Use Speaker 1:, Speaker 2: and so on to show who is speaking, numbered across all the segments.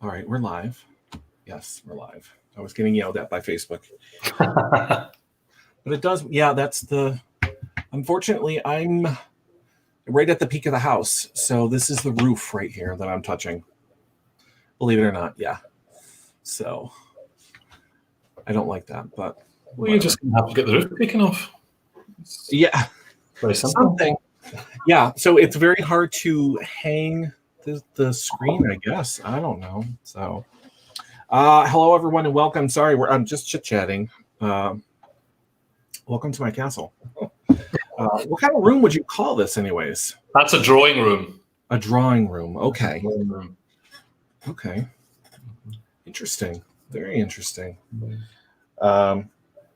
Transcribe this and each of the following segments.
Speaker 1: All right, we're live. Yes, we're live. I was getting yelled at by Facebook. But it does, yeah, that's the, unfortunately, I'm right at the peak of the house. So this is the roof right here that I'm touching. Believe it or not, yeah. So I don't like that, but
Speaker 2: well, you're just going to have to get the roof taken off.
Speaker 1: Yeah,
Speaker 2: very simple.
Speaker 1: Something. Yeah, so it's very hard to hang the screen, I guess. I don't know. So, hello everyone and welcome. Sorry, I'm just chit-chatting. Welcome to my castle. What kind of room would you call this, anyways?
Speaker 2: That's a drawing room.
Speaker 1: A drawing room. Okay.
Speaker 2: Drawing room.
Speaker 1: Okay. Interesting. Very interesting.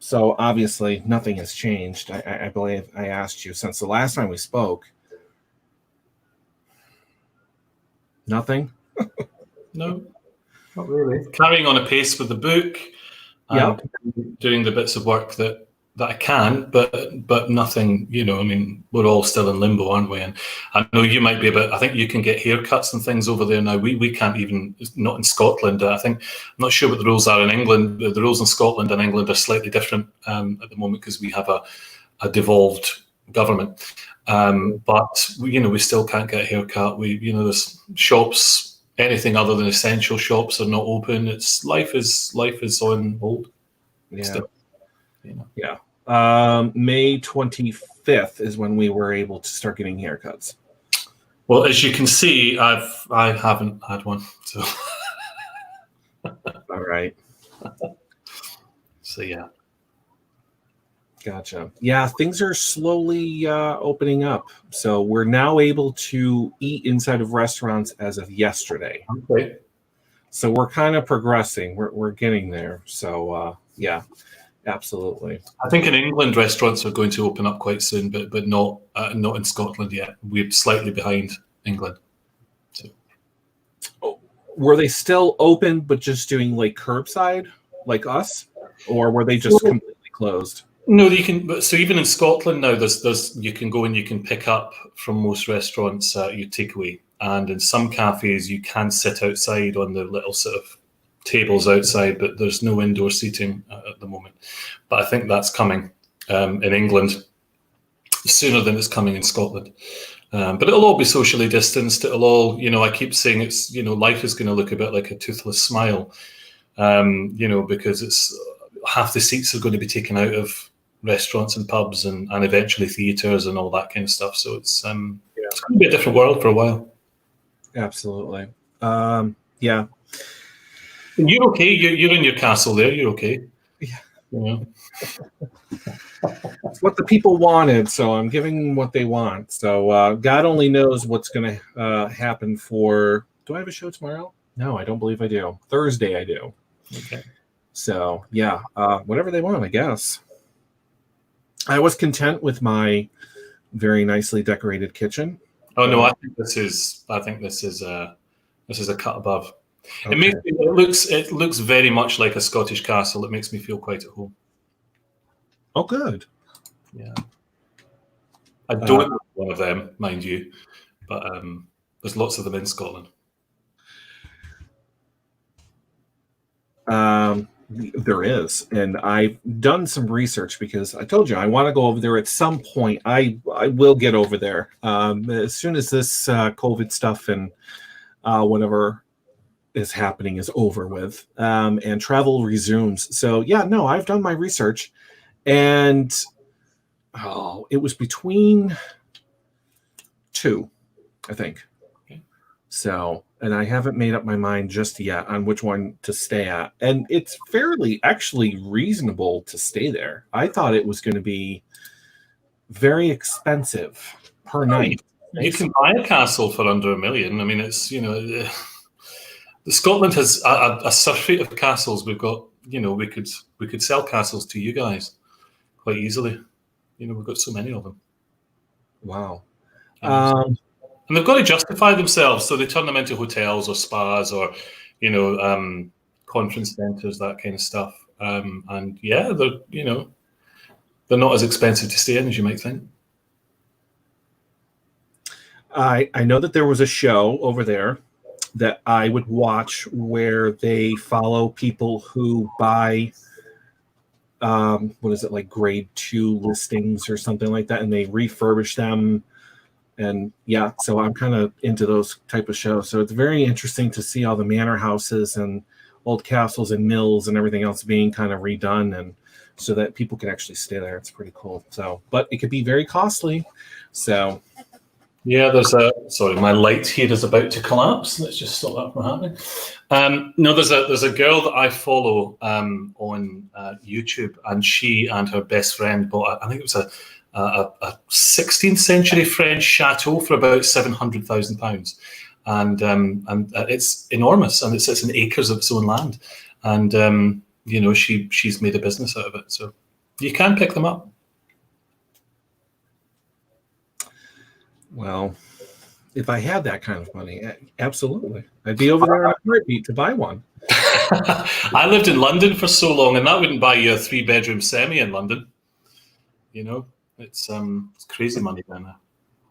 Speaker 1: So obviously nothing has changed. I believe I asked you since the last time we spoke. Nothing?
Speaker 2: No, not really. Carrying on apace with the book.
Speaker 1: Yep.
Speaker 2: Doing the bits of work that I can, but nothing, I mean, we're all still in limbo, aren't we? And I know you might be I think you can get haircuts and things over there now. We can't even, not in Scotland. I'm not sure what the rules are in England. The rules in Scotland and England are slightly different at the moment because we have a devolved government. But we still can't get a haircut. There's shops, anything other than essential shops are not open. Life is on hold.
Speaker 1: Yeah.
Speaker 2: Still,
Speaker 1: Yeah. May 25th is when we were able to start getting haircuts.
Speaker 2: Well, as you can see, I haven't had one. So
Speaker 1: all right.
Speaker 2: So yeah.
Speaker 1: Gotcha. Yeah, things are slowly opening up. So we're now able to eat inside of restaurants as of yesterday.
Speaker 2: Okay.
Speaker 1: So we're kind of progressing. We're getting there. So yeah, absolutely.
Speaker 2: I think in England restaurants are going to open up quite soon, but not in Scotland yet. We're slightly behind England. So.
Speaker 1: Oh, were they still open, but just doing like curbside, like us, or were they just completely closed?
Speaker 2: No, you can. So even in Scotland now, there's you can go and you can pick up from most restaurants your takeaway, and in some cafes you can sit outside on the little sort of tables outside, but there's no indoor seating at the moment. But I think that's coming in England sooner than it's coming in Scotland. But it'll all be socially distanced. It'll all, I keep saying it's, life is going to look a bit like a toothless smile, because it's half the seats are going to be taken out of restaurants and pubs and eventually theatres and all that kind of stuff. So it's going to be a different world for a while.
Speaker 1: Absolutely. Yeah.
Speaker 2: And you're okay. You're in your castle there. You're okay.
Speaker 1: Yeah. It's what the people wanted, so I'm giving what they want. So God only knows what's going to happen for. Do I have a show tomorrow? No, I don't believe I do. Thursday I do.
Speaker 2: Okay.
Speaker 1: So yeah, whatever they want, I guess. I was content with my very nicely decorated kitchen.
Speaker 2: Oh no, I think this is a cut above.
Speaker 1: Okay.
Speaker 2: It looks very much like a Scottish castle. It makes me feel quite at home.
Speaker 1: Oh, good.
Speaker 2: Yeah. I don't know one of them, mind you, but there's lots of them in Scotland.
Speaker 1: There is, and I've done some research because I told you I want to go over there at some point. I will get over there as soon as this COVID stuff and whatever is happening is over with, and travel resumes. So yeah, no, I've done my research, and it was between two, I think.
Speaker 2: Okay.
Speaker 1: So, and I haven't made up my mind just yet on which one to stay at. And it's fairly actually reasonable to stay there. I thought it was going to be very expensive per night.
Speaker 2: You can buy a castle for under $1 million. I mean, it's, Scotland has a surfeit of castles. We've got, we could sell castles to you guys quite easily. We've got so many of them.
Speaker 1: Wow.
Speaker 2: And they've got to justify themselves, so they turn them into hotels or spas or, conference centres, that kind of stuff. And yeah, they're not as expensive to stay in as you might think.
Speaker 1: I know that there was a show over there that I would watch where they follow people who buy what is it, like grade 2 listings or something like that, and they refurbish them. And yeah, so I'm kind of into those type of shows. So it's very interesting to see all the manor houses and old castles and mills and everything else being kind of redone, and so that people can actually stay there. It's pretty cool. So, but it could be very costly. So
Speaker 2: yeah, sorry, my light here is about to collapse. Let's just stop that from happening. No, there's a girl that I follow on YouTube, and she and her best friend bought, I think it was a 16th century French chateau for about £700,000, and it's enormous, and it sits in acres of its own land, and she's made a business out of it. So you can pick them up.
Speaker 1: Well, if I had that kind of money, absolutely, I'd be over there in a heartbeat to buy one.
Speaker 2: I lived in London for so long, and that wouldn't buy you a 3-bedroom semi in London. It's crazy money down there.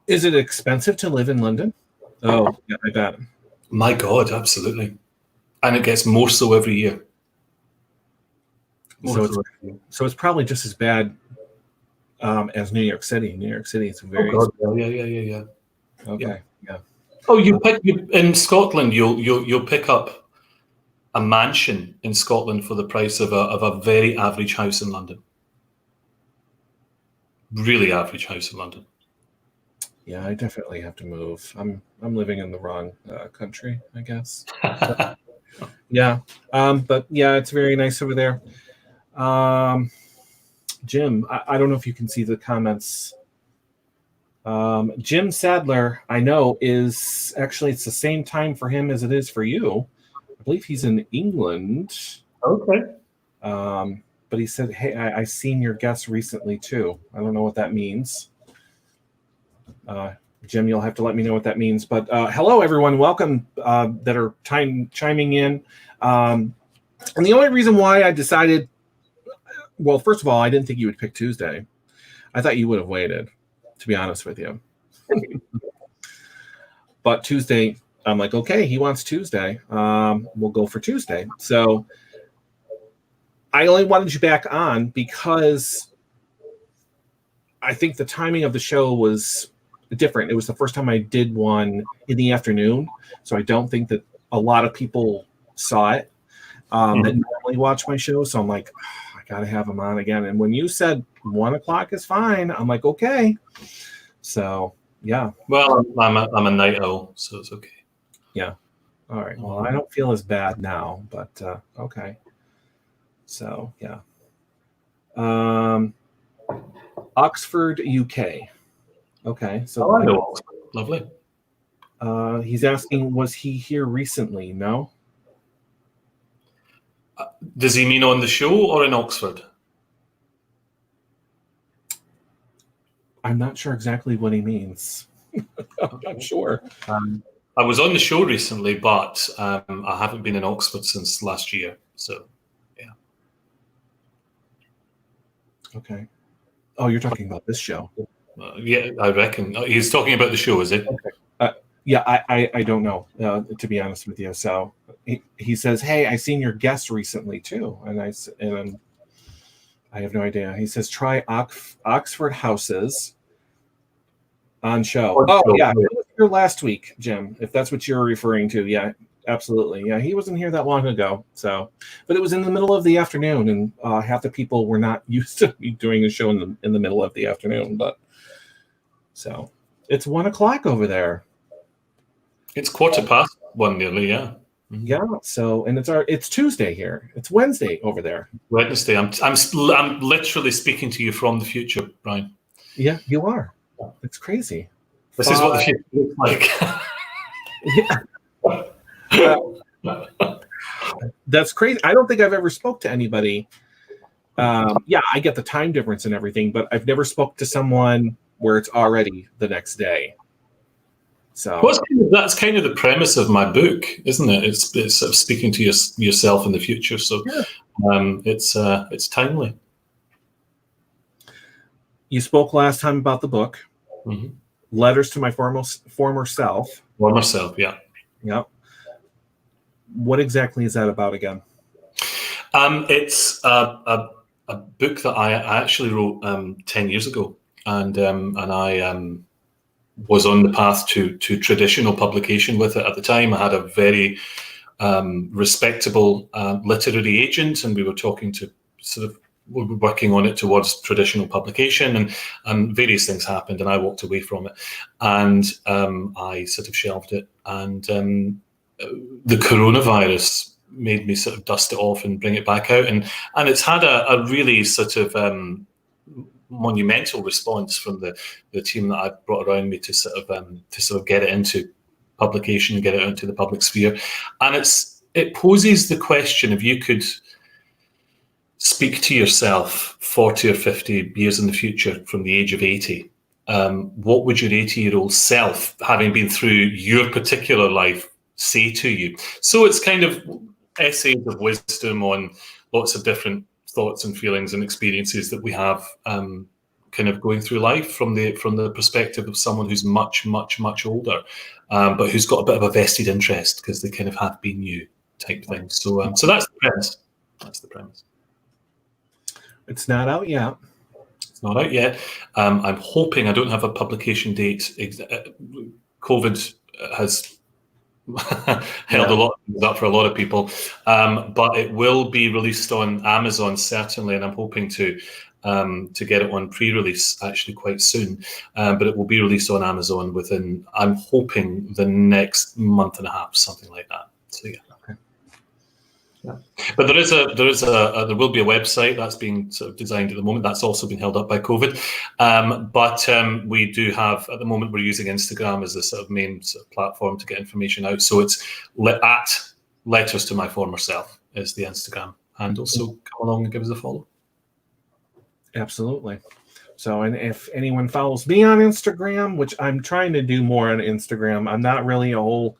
Speaker 1: Is it expensive to live in London? Oh, yeah, I bet.
Speaker 2: My God, absolutely. And it gets more so every year.
Speaker 1: So it's probably just as bad as New York City. New York City is very
Speaker 2: yeah.
Speaker 1: Okay, yeah.
Speaker 2: Oh, in Scotland, you'll pick up a mansion in Scotland for the price of a very average house in London. Really average house in London.
Speaker 1: Yeah, I definitely have to move. I'm living in the wrong country, I guess. Yeah, but yeah, it's very nice over there. Jim, I don't know if you can see the comments. Jim Sadler, I know, it's the same time for him as it is for you. I believe he's in England.
Speaker 2: Okay.
Speaker 1: But he said, hey, I seen your guest recently too. I don't know what that means. Jim, you'll have to let me know what that means. But hello, everyone. Welcome that are chiming in. And the only reason why I decided, well, first of all, I didn't think you would pick Tuesday. I thought you would have waited, to be honest with you. But Tuesday, I'm like, okay, he wants Tuesday. We'll go for Tuesday. So I only wanted you back on because I think the timing of the show was different. It was the first time I did one in the afternoon, so I don't think that a lot of people saw it that normally watch my show. So I'm like, I gotta have him on again. And when you said 1 o'clock is fine, I'm like, okay. So yeah.
Speaker 2: Well, I'm a night owl, so it's okay.
Speaker 1: Yeah. All right. Well, I don't feel as bad now, but okay. So yeah. Oxford, UK. Okay, so
Speaker 2: I know. Lovely.
Speaker 1: He's asking, was he here recently? No.
Speaker 2: Does he mean on the show or in Oxford?
Speaker 1: I'm not sure exactly what he means. I'm not sure.
Speaker 2: I was on the show recently, but I haven't been in Oxford since last year. So, yeah.
Speaker 1: Okay. Oh, you're talking about this show.
Speaker 2: Yeah, I reckon. He's talking about the show, is it?
Speaker 1: Okay. Yeah, I don't know, to be honest with you. So he says, hey, I seen your guest recently too. And I have no idea. He says, try Oxford houses on show. Oh, yeah. He was here last week, Jim, if that's what you're referring to. Yeah, absolutely. Yeah, he wasn't here that long ago. So, but it was in the middle of the afternoon, and half the people were not used to me doing a show in the middle of the afternoon. But so it's 1 o'clock over there.
Speaker 2: It's 1:15 nearly, yeah.
Speaker 1: Mm-hmm. Yeah. So, and it's Tuesday here. It's Wednesday over there.
Speaker 2: Wednesday. I'm literally speaking to you from the future, Brian.
Speaker 1: Yeah, you are. It's crazy.
Speaker 2: This is what the future looks like.
Speaker 1: Yeah. That's crazy. I don't think I've ever spoke to anybody. Yeah, I get the time difference and everything, but I've never spoke to someone where it's already the next day. So
Speaker 2: that's kind of the premise of my book, isn't it? It's sort of speaking to yourself in the future. So yeah. It's timely.
Speaker 1: You spoke last time about the book, Letters to My Former Self.
Speaker 2: Former Self, yeah.
Speaker 1: Yep. what exactly is that about again?
Speaker 2: It's a book that I actually wrote 10 years ago, and I was on the path to traditional publication with it at the time. I had a very respectable literary agent, and we were talking to we were working on it towards traditional publication, and various things happened, and I walked away from it, and I sort of shelved it, and the coronavirus made me sort of dust it off and bring it back out, and it's had a really sort of monumental response from the team that I brought around me to sort of get it into publication and get it out into the public sphere. And it poses the question: if you could speak to yourself 40 or 50 years in the future from the age of 80, what would your 80-year-old self, having been through your particular life, say to you? So it's kind of essays of wisdom on lots of different thoughts and feelings and experiences that we have kind of going through life from the perspective of someone who's much, much, much older, but who's got a bit of a vested interest because they kind of have been you type thing. So that's the premise. That's the premise.
Speaker 1: It's not out yet.
Speaker 2: It's not out yet. I'm hoping, I don't have a publication date. COVID has held a lot of things up for a lot of people, but it will be released on Amazon certainly, and I'm hoping to get it on pre-release actually quite soon. But it will be released on Amazon within, I'm hoping, the next month and a half, something like that. So yeah. Okay. Yeah. But there will be a website that's being sort of designed at the moment. That's also been held up by COVID. But we do have, at the moment, we're using Instagram as the sort of main sort of platform to get information out. So it's at Letters to My Former Self is the Instagram handle. So come along and give us a follow.
Speaker 1: Absolutely. So, and if anyone follows me on Instagram, which I'm trying to do more on Instagram, I'm not really a whole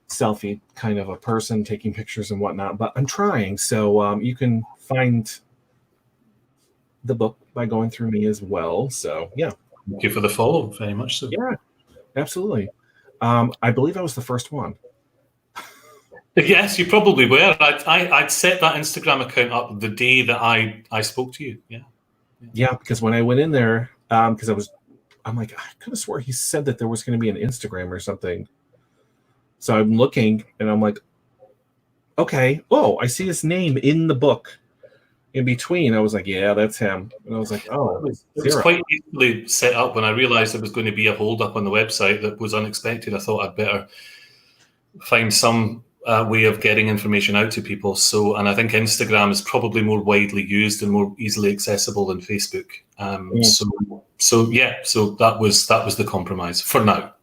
Speaker 1: selfie kind of a person taking pictures and whatnot, but I'm trying. So you can find the book by going through me as well. So yeah.
Speaker 2: Thank you for the follow, very much so.
Speaker 1: Yeah, absolutely. I believe I was the first one.
Speaker 2: Yes, you probably were. I'd set that Instagram account up the day that I spoke to you.
Speaker 1: Yeah, because when I went in there, because I'm like, I could have swore he said that there was going to be an Instagram or something. So I'm looking and I'm like, okay, oh, I see his name in the book. In between, I was like, yeah, that's him. And I was like, oh,
Speaker 2: it was quite easily set up. When I realized there was going to be a hold up on the website that was unexpected, I thought I'd better find some way of getting information out to people. So, and I think Instagram is probably more widely used and more easily accessible than Facebook. So that was the compromise for now.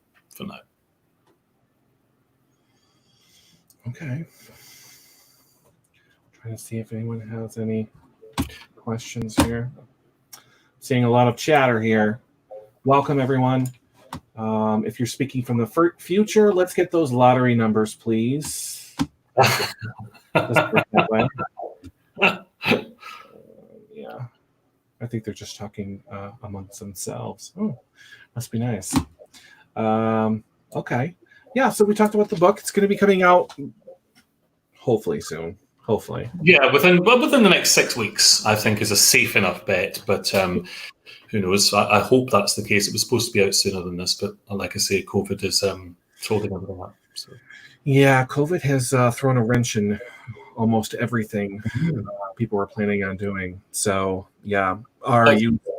Speaker 1: Okay. Trying to see if anyone has any questions here. Seeing a lot of chatter here. Welcome, everyone. If you're speaking from the future, let's get those lottery numbers, please. Yeah. I think they're just talking amongst themselves. Oh, must be nice. Okay. Yeah, so we talked about the book. It's going to be coming out hopefully soon. Hopefully.
Speaker 2: Yeah, within the next 6 weeks, I think is a safe enough bet. But who knows? I hope that's the case. It was supposed to be out sooner than this, but like I say, COVID is holding everything up. So.
Speaker 1: Yeah, COVID has thrown a wrench in almost everything people were planning on doing. So yeah,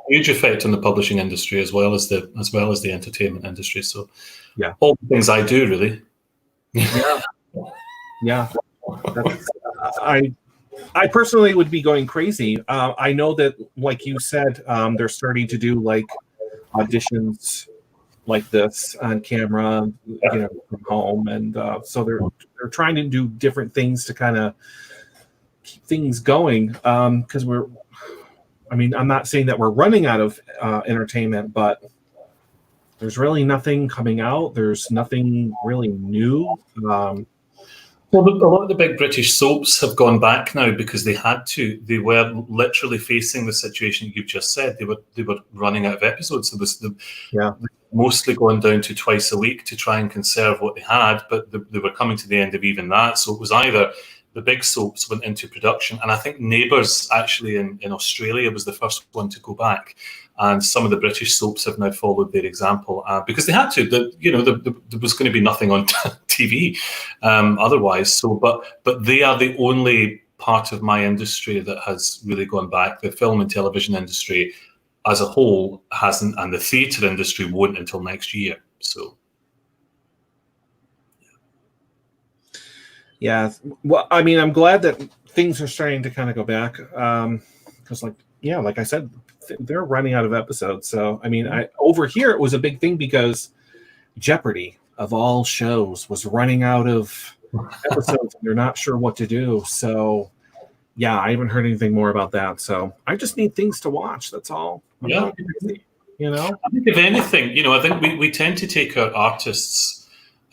Speaker 2: huge effect on the publishing industry as well as the entertainment industry. So
Speaker 1: yeah,
Speaker 2: all the things I do really.
Speaker 1: Yeah. I personally would be going crazy. I know that, like you said, they're starting to do like auditions like this on camera, from home, and so they're trying to do different things to kind of keep things going. Because I'm not saying that we're running out of entertainment, but there's really nothing coming out. There's nothing really new.
Speaker 2: Well, a lot of the big British soaps have gone back now because they had to. They were literally facing the situation you've just said. They were running out of episodes. There was the mostly gone down to twice a week to try and conserve what they had, but they were coming to the end of even that. So it was either the big soaps went into production, and I think Neighbours actually in Australia was the first one to go back, and some of the British soaps have now followed their example because they had to. There was going to be nothing on TV otherwise. So, but they are the only part of my industry that has really gone back. The film and television industry as a whole hasn't, and the theatre industry won't until next year. So.
Speaker 1: Yeah, well, I mean, I'm glad that things are starting to kind of go back because, like I said, they're running out of episodes. So, I mean, over here it was a big thing because Jeopardy, of all shows, was running out of episodes, and they're not sure what to do. So, yeah, I haven't heard anything more about that. So, I just need things to watch. That's all.
Speaker 2: Yeah, I think if anything, I think we tend to take our artists.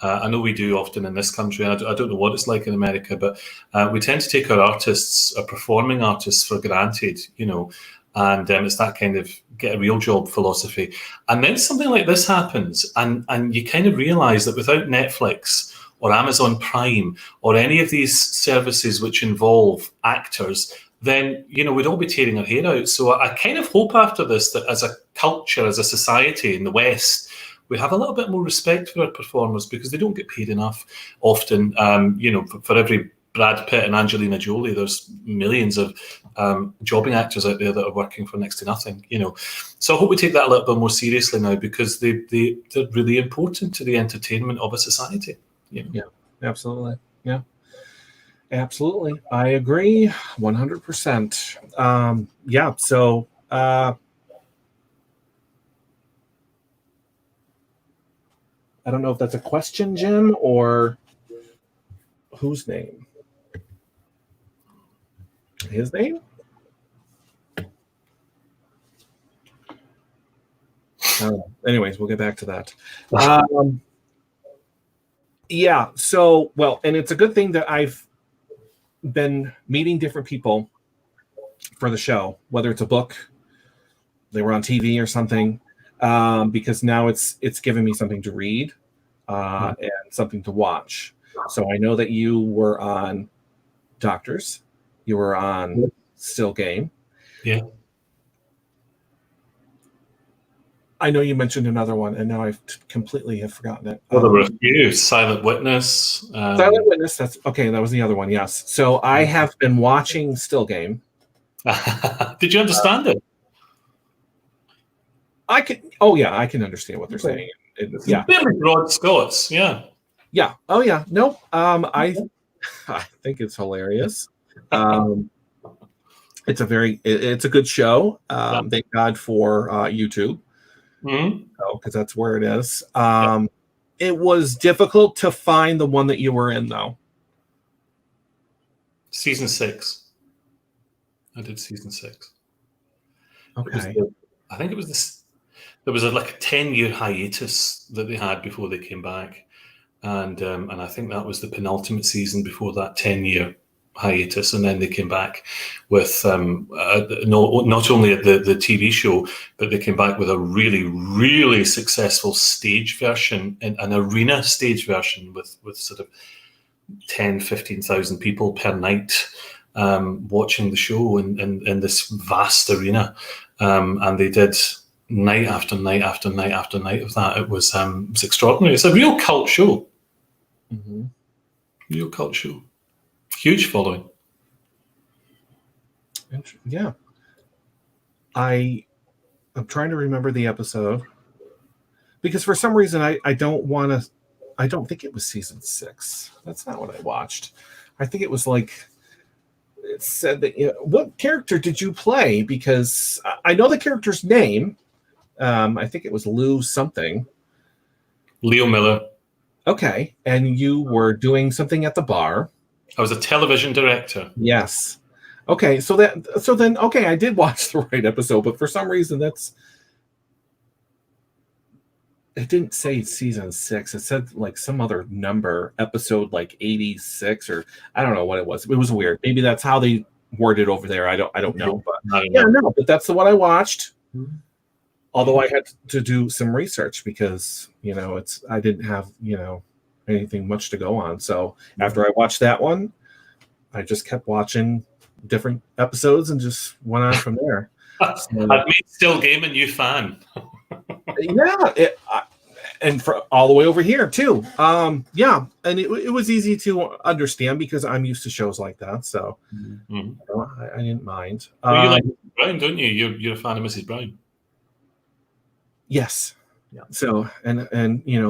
Speaker 2: I know we do often in this country, and I don't know what it's like in America, but we tend to take our artists, our performing artists, for granted, and it's that kind of get a real job philosophy. And then something like this happens, and you kind of realize that without Netflix or Amazon Prime or any of these services which involve actors, then, we'd all be tearing our hair out. So I kind of hope after this that as a culture, as a society in the West, we have a little bit more respect for our performers because they don't get paid enough often. For every Brad Pitt and Angelina Jolie, there's millions of jobbing actors out there that are working for next to nothing, So I hope we take that a little bit more seriously now because they're really important to the entertainment of a society.
Speaker 1: Yeah, absolutely. Yeah, absolutely. I agree 100%. Yeah, so... I don't know if that's a question, Jim, or whose name? His name? Anyways, we'll get back to that. Yeah, so, well, and it's a good thing that I've been meeting different people for the show, whether it's a book, they were on TV or something. Because now it's given me something to read and something to watch. So I know that you were on Doctors, you were on Still Game.
Speaker 2: Yeah.
Speaker 1: I know you mentioned another one, and now I completely have forgotten it.
Speaker 2: Well, there were a few. Silent Witness.
Speaker 1: Silent Witness. That's okay. That was the other one. Yes. So I have been watching Still Game.
Speaker 2: Did you understand it?
Speaker 1: I can understand what they're saying. Yeah,
Speaker 2: very broad Scots. Yeah.
Speaker 1: Yeah. Oh yeah. No. I think it's hilarious. It's a good show. Thank God for YouTube. Because that's where it is. It was difficult to find the one that you were in, though.
Speaker 2: Season 6. I did season 6.
Speaker 1: Okay.
Speaker 2: I think it was this. There was like a 10-year hiatus that they had before they came back, and I think that was the penultimate season before that 10-year hiatus, and then they came back with not only the TV show, but they came back with a really, really successful stage version, an arena stage version with sort of 10, 15,000 people per night watching the show in this vast arena, and they did night after night after night after night of that. It was extraordinary. It's a real cult show.
Speaker 1: Mm-hmm.
Speaker 2: Real cult show. Huge following.
Speaker 1: Yeah. I'm trying to remember the episode because for some reason I don't think it was season 6. That's not what I watched. I think it was like it said that, what character did you play? Because I know the character's name. I think it was Lou something.
Speaker 2: Leo Miller.
Speaker 1: Okay. And you were doing something at the bar.
Speaker 2: I was a television director.
Speaker 1: Yes. Okay. So then, I did watch the right episode, but for some reason it didn't say season 6. It said like some other number, episode like 86, or I don't know what it was. It was weird. Maybe that's how they worded over there. I don't know. But but that's the one I watched. Although I had to do some research because, I didn't have, anything much to go on. So after I watched that one, I just kept watching different episodes and just went on from there. So,
Speaker 2: I've made Still Game a new fan.
Speaker 1: yeah, and for all the way over here too. Yeah, and it was easy to understand because I'm used to shows like that, so I didn't mind.
Speaker 2: Well, you like Mrs. Brown, don't you? You're a fan of Mrs. Brown.
Speaker 1: Yes.
Speaker 2: Yeah.
Speaker 1: So and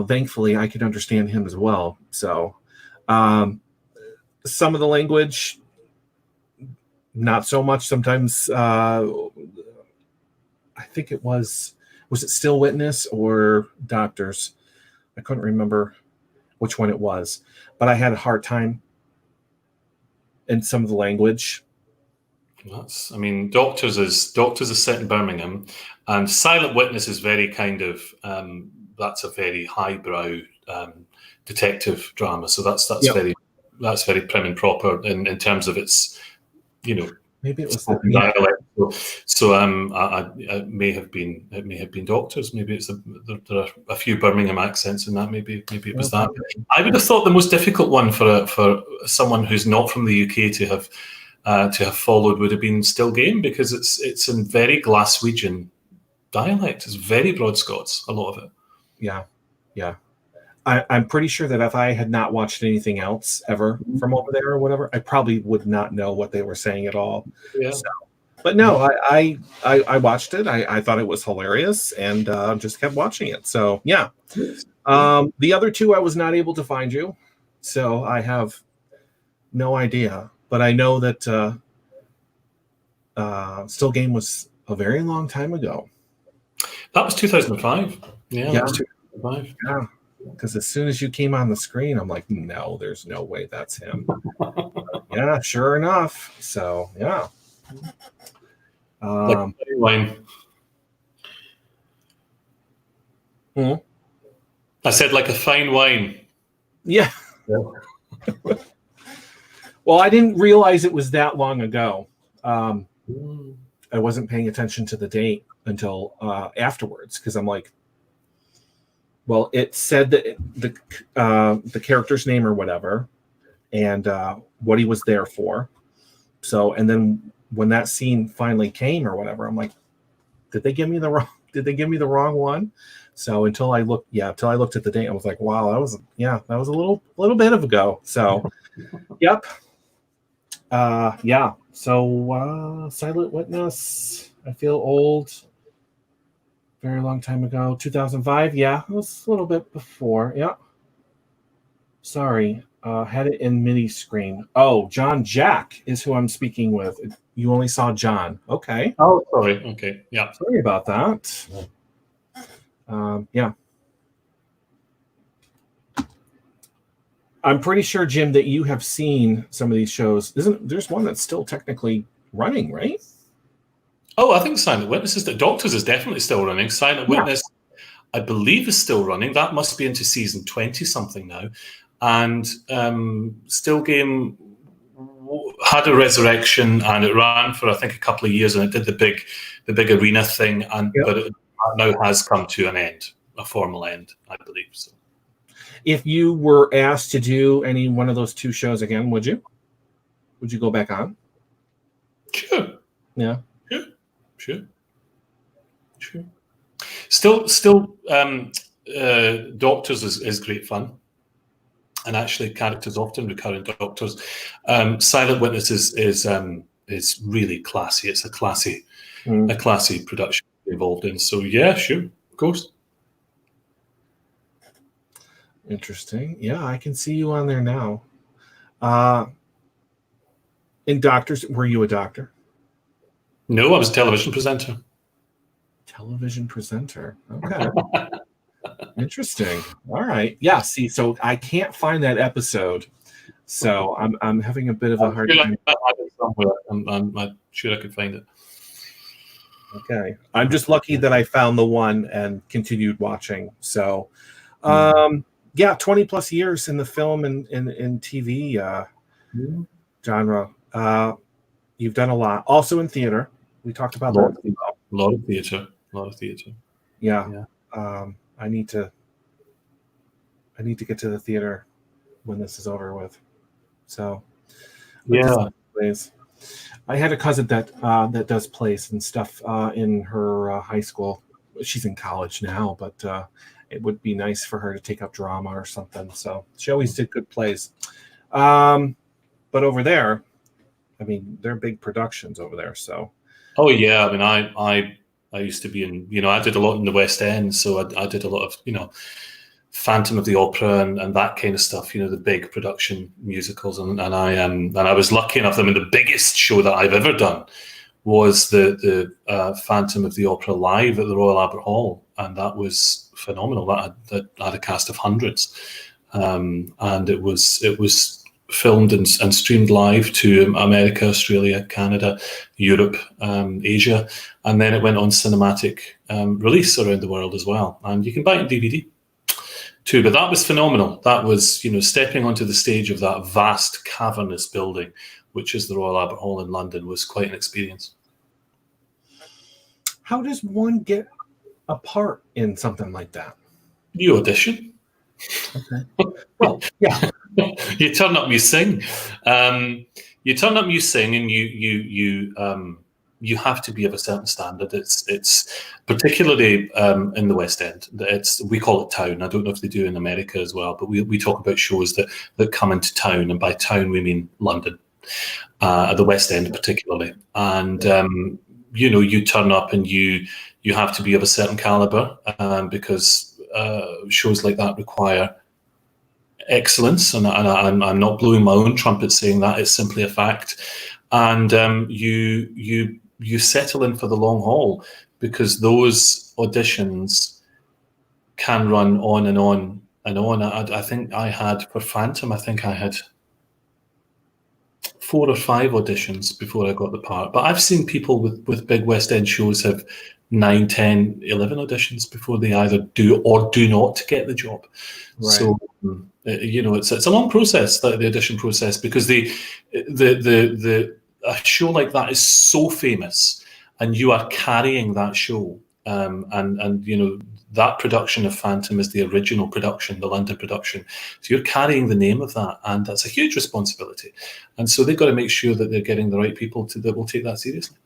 Speaker 1: thankfully I could understand him as well. So some of the language, not so much. Sometimes I think it was it Still Witness or Doctors? I couldn't remember which one it was, but I had a hard time in some of the language.
Speaker 2: Doctors is set in Birmingham, and Silent Witness is very kind of that's a very highbrow detective drama. So that's very prim and proper in terms of its,
Speaker 1: Maybe it was
Speaker 2: dialect. So it may have been Doctors. Maybe there are a few Birmingham accents in that. Maybe it was that. I would have thought the most difficult one for someone who's not from the UK to have followed would have been Still Game, because it's in very Glaswegian dialect. It's very broad Scots, a lot of it.
Speaker 1: Yeah. I'm pretty sure that if I had not watched anything else ever from over there or whatever, I probably would not know what they were saying at all.
Speaker 2: Yeah.
Speaker 1: So, but no, I watched it. I thought it was hilarious and just kept watching it. So yeah. The other two I was not able to find you, so I have no idea. But I know that Still Game was a very long time ago.
Speaker 2: That was 2005. Yeah, that was 2005.
Speaker 1: Yeah. Because as soon as you came on the screen, I'm like, no, there's no way that's him. Yeah, sure enough. So, yeah.
Speaker 2: Like wine. I said like a fine wine.
Speaker 1: Yeah. Well, I didn't realize it was that long ago. I wasn't paying attention to the date until afterwards, because I'm like, well, it said that the character's name or whatever, and what he was there for. So, and then when that scene finally came or whatever, I'm like, did they give me the wrong one? So until I looked at the date, I was like, wow, that was a little bit of ago. So, yep. Yeah. So Silent Witness, I feel old. Very long time ago, 2005. Yeah, it was a little bit before. Yeah. Sorry, had it in mini screen. Oh, John Jack is who I'm speaking with. You only saw John. Okay.
Speaker 2: Oh, sorry. Okay. Yeah.
Speaker 1: Sorry about that. Yeah. I'm pretty sure, Jim, that you have seen some of these shows. There's one that's still technically running, right?
Speaker 2: Oh, I think Silent Witness Doctors is definitely still running. Silent Witness, I believe, is still running. That must be into season 20 something now. And Still Game had a resurrection, and it ran for I think a couple of years, and it did the big arena thing, but it now has come to an end, a formal end, I believe. So,
Speaker 1: if you were asked to do any one of those two shows again, would you? Would you go back on?
Speaker 2: Sure.
Speaker 1: Yeah.
Speaker 2: Sure. Still, Doctors is great fun, and actually, characters often recur in Doctors. Silent Witness is really classy. It's a classy production involved in. So yeah, sure, of course.
Speaker 1: Interesting. Yeah, I can see you on there now. In Doctors, were you a doctor?
Speaker 2: No, I was a television presenter.
Speaker 1: Television presenter. Okay. Interesting. All right. Yeah. See, so I can't find that episode, so I'm having a bit of a hard time.
Speaker 2: I'm sure I could find it.
Speaker 1: Okay. I'm just lucky that I found the one and continued watching. So, yeah, 20 plus years in the film and in TV genre. You've done a lot. Also in theater. We talked about that.
Speaker 2: A lot of theater.
Speaker 1: Yeah. I need to get to the theater when this is over with. So plays. I had a cousin that does plays and stuff in her high school. She's in college now, but it would be nice for her to take up drama or something. So she always did good plays. But over there, I mean, they're big productions over there. So.
Speaker 2: Oh yeah, I mean, I used to be in, I did a lot in the West End, so I did a lot of, Phantom of the Opera and that kind of stuff, the big production musicals, and I was lucky enough. I mean, the biggest show that I've ever done was the Phantom of the Opera live at the Royal Albert Hall, and that was phenomenal. That had a cast of hundreds, and it was filmed and streamed live to America, Australia, Canada, Europe, Asia, and then it went on cinematic release around the world as well. And you can buy it on DVD too. But that was phenomenal. That was, stepping onto the stage of that vast cavernous building, which is the Royal Albert Hall in London, was quite an experience.
Speaker 1: How does one get a part in something like that?
Speaker 2: You audition.
Speaker 1: Okay. Well, yeah.
Speaker 2: You turn up, you sing. You turn up, you sing, and you have to be of a certain standard. It's particularly in the West End. We call it town. I don't know if they do in America as well, but we talk about shows that come into town, and by town we mean London, the West End particularly. And you turn up and you have to be of a certain caliber, because shows like that require excellence, and I'm not blowing my own trumpet saying that. It's simply a fact. And you settle in for the long haul, because those auditions can run on and on and on. I think I had, for Phantom, I had 4 or 5 auditions before I got the part. But I've seen people with big West End shows have 9, 10, 11 auditions before they either do or do not get the job.
Speaker 1: Right.
Speaker 2: So it's a long process, the audition process, because a show like that is so famous, and you are carrying that show, and that production of Phantom is the original production, the London production. So you're carrying the name of that, and that's a huge responsibility. And so they've got to make sure that they're getting the right people that will take that seriously.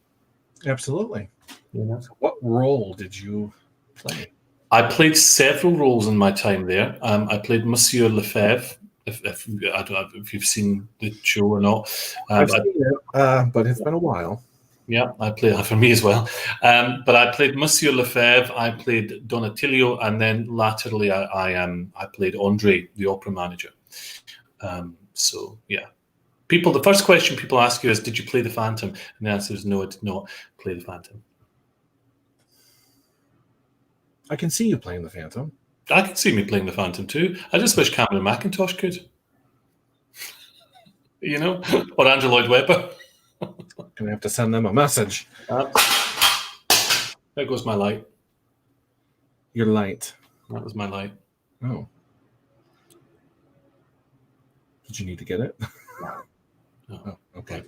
Speaker 1: Absolutely. So what role did you play?
Speaker 2: I played several roles in my time there. I played Monsieur Lefebvre. If I don't know if you've seen the show or not,
Speaker 1: I've seen it, but it's been a while.
Speaker 2: Yeah, I played for me as well. But I played Monsieur Lefebvre. I played Donatello, and then laterally I played Andre, the opera manager. So yeah, the first question people ask you is, "Did you play the Phantom?" And the answer is no, I did not play the Phantom.
Speaker 1: I can see you playing the Phantom.
Speaker 2: I can see me playing the Phantom too. I just wish Cameron McIntosh could. Or Andrew Lloyd Webber.
Speaker 1: Gonna have to send them a message.
Speaker 2: There goes my light.
Speaker 1: Your light.
Speaker 2: That was my light.
Speaker 1: Oh. Did you need to get it?
Speaker 2: No.
Speaker 1: Oh, okay.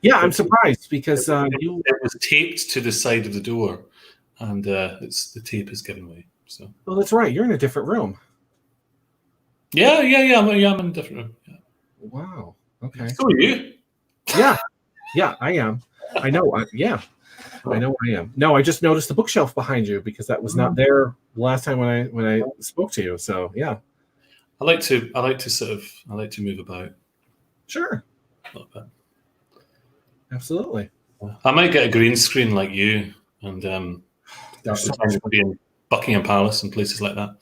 Speaker 1: Yeah, I'm surprised because
Speaker 2: it was taped to the side of the door, and the tape is given away. So.
Speaker 1: Oh, that's right. You're in a different room.
Speaker 2: Yeah. I'm in a different room. Yeah.
Speaker 1: Wow. Okay.
Speaker 2: So are you?
Speaker 1: Yeah, I am. I know. I know I am. No, I just noticed the bookshelf behind you because that was not there last time when I spoke to you. So yeah.
Speaker 2: I like to move about.
Speaker 1: Sure.
Speaker 2: A little bit.
Speaker 1: Absolutely.
Speaker 2: I might get a green screen like you, and be in Buckingham Palace and places like that.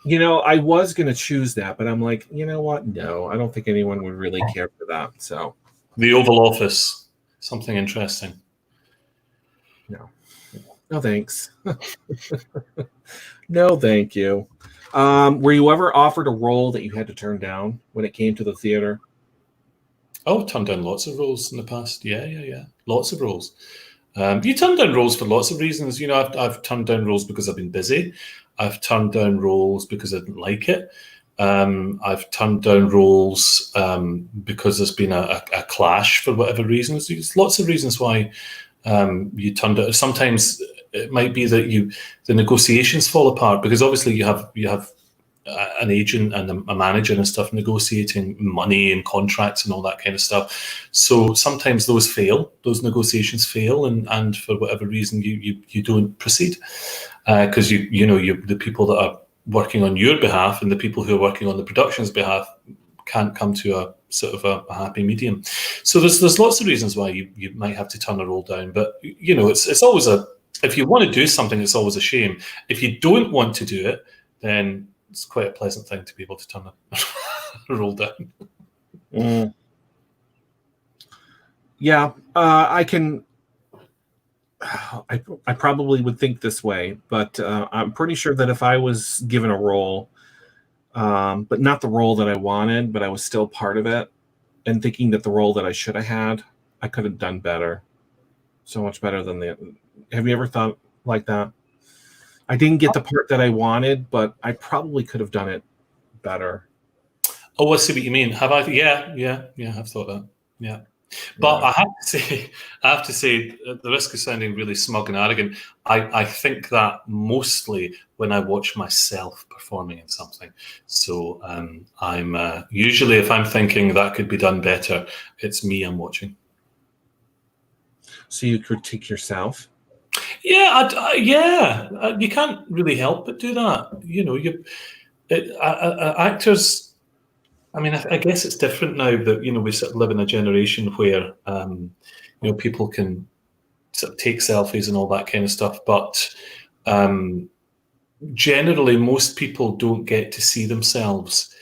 Speaker 1: I was going to choose that, but I'm like, you know what? No, I don't think anyone would really care for that. So
Speaker 2: the Oval Office, something interesting.
Speaker 1: No, thanks. No, thank you. Were you ever offered a role that you had to turn down when it came to the theater?
Speaker 2: Oh, turned down lots of roles in the past. Yeah. Lots of roles. You turn down roles for lots of reasons. I've turned down roles because I've been busy. I've turned down roles because I didn't like it. I've turned down roles because there's been a clash for whatever reasons. There's lots of reasons why you turned down. Sometimes it might be that the negotiations fall apart, because obviously you have an agent and a manager and stuff negotiating money and contracts and all that kind of stuff. So sometimes those negotiations fail, and for whatever reason you don't proceed, because the people that are working on your behalf and the people who are working on the production's behalf can't come to a sort of a happy medium. So there's lots of reasons why you might have to turn a role down, but it's always if you want to do something, it's always a shame. If you don't want to do it, then it's quite a pleasant thing to be able to turn a role down.
Speaker 1: Mm. Yeah, I can. I probably would think this way, but I'm pretty sure that if I was given a role, but not the role that I wanted, but I was still part of it, and thinking that the role that I should have had, I could have done better, so much better than Have you ever thought like that? I didn't get the part that I wanted, but I probably could have done it better.
Speaker 2: Oh, I see what you mean. Have I? Yeah. I've thought that. Yeah. But I have to say, at the risk of sounding really smug and arrogant, I think that mostly when I watch myself performing in something. So I'm usually, if I'm thinking that could be done better, it's me I'm watching.
Speaker 1: So you critique yourself?
Speaker 2: Yeah, you can't really help but do that. Actors. I mean, I guess it's different now that we sort of live in a generation where people can sort of take selfies and all that kind of stuff. But generally, most people don't get to see themselves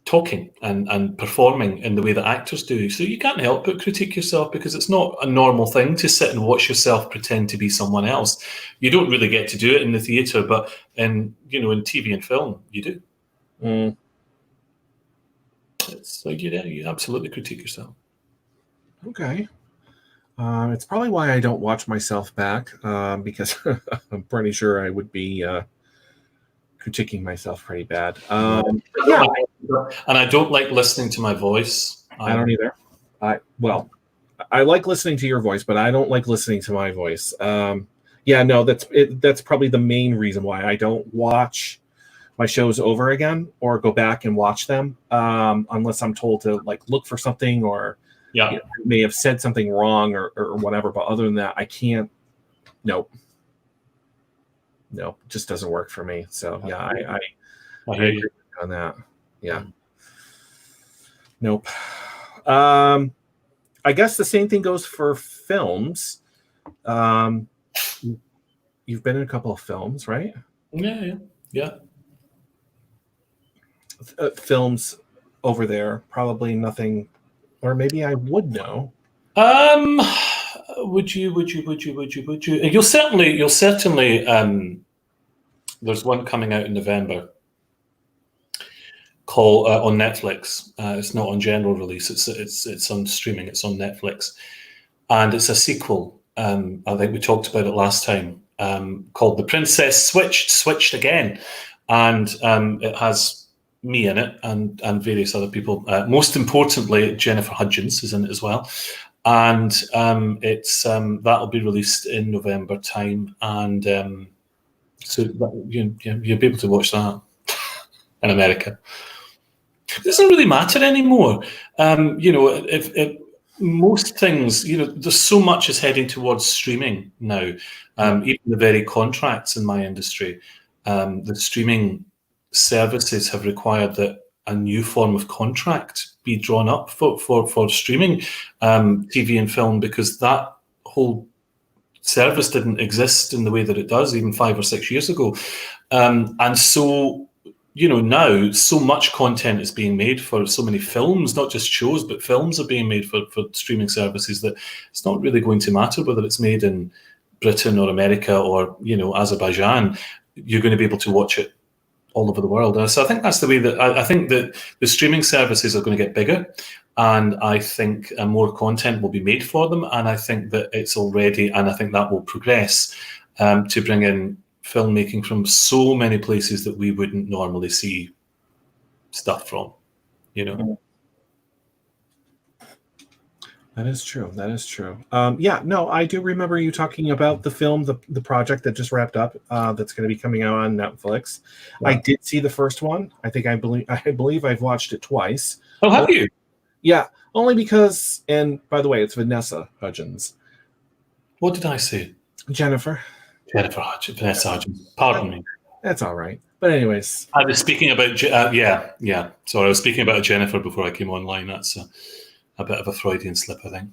Speaker 2: talking and performing in the way that actors do. So you can't help but critique yourself, because it's not a normal thing to sit and watch yourself pretend to be someone else. You don't really get to do it in the theatre, but in TV and film, you do.
Speaker 1: Mm.
Speaker 2: So you absolutely critique yourself.
Speaker 1: Okay. It's probably why I don't watch myself back, because I'm pretty sure I would be critiquing myself pretty bad.
Speaker 2: Yeah, and I don't like listening to my voice.
Speaker 1: I don't either. I like listening to your voice, but I don't like listening to my voice. That's probably the main reason why I don't watch my shows over again or go back and watch them, unless I'm told to look for something, or I may have said something wrong or whatever. But other than that, I can't. Nope, it just doesn't work for me. So yeah, I agree on that. Yeah, nope. I guess the same thing goes for films. You've been in a couple of films, right?
Speaker 2: Yeah.
Speaker 1: Films over there, probably nothing, or maybe I would know.
Speaker 2: Would you? You'll certainly. There's one coming out in November called on Netflix. It's not on general release. It's on streaming. It's on Netflix, and it's a sequel. I think we talked about it last time. Called The Princess Switched Again, and it has me in it and various other people. Most importantly, Jennifer Hudgens is in it as well, and it's that'll be released in November time, and so you'll be able to watch that in America. It doesn't really matter anymore. If most things, there's so much is heading towards streaming now. Even the very contracts in my industry, the streaming services have required that a new form of contract be drawn up for streaming TV and film, because that whole service didn't exist in the way that it does even 5 or 6 years ago. And so, now so much content is being made for so many films, not just shows, but films are being made for streaming services, that it's not really going to matter whether it's made in Britain or America or, Azerbaijan. You're going to be able to watch it all over the world. So I think that's the way that I think that the streaming services are going to get bigger, and I think more content will be made for them. And I think that it's already, and I think that will progress to bring in filmmaking from so many places that we wouldn't normally see stuff from,
Speaker 1: That is true. That is true. Yeah, no, I do remember you talking about the film, the project that just wrapped up. That's going to be coming out on Netflix. I
Speaker 2: Yeah.
Speaker 1: did see the first one. I believe I've watched it twice.
Speaker 2: Oh, have
Speaker 1: Oh,
Speaker 2: you?
Speaker 1: yeah, only because. And by the way, it's Vanessa Hudgens,
Speaker 2: What did I say?
Speaker 1: Jennifer.
Speaker 2: Jennifer Hudgens, Vanessa Hudgens. Pardon me.
Speaker 1: That's all right. But anyways,
Speaker 2: I was speaking about, yeah. Sorry, I was speaking about Jennifer before I came online. That's a bit of a Freudian slip, I think.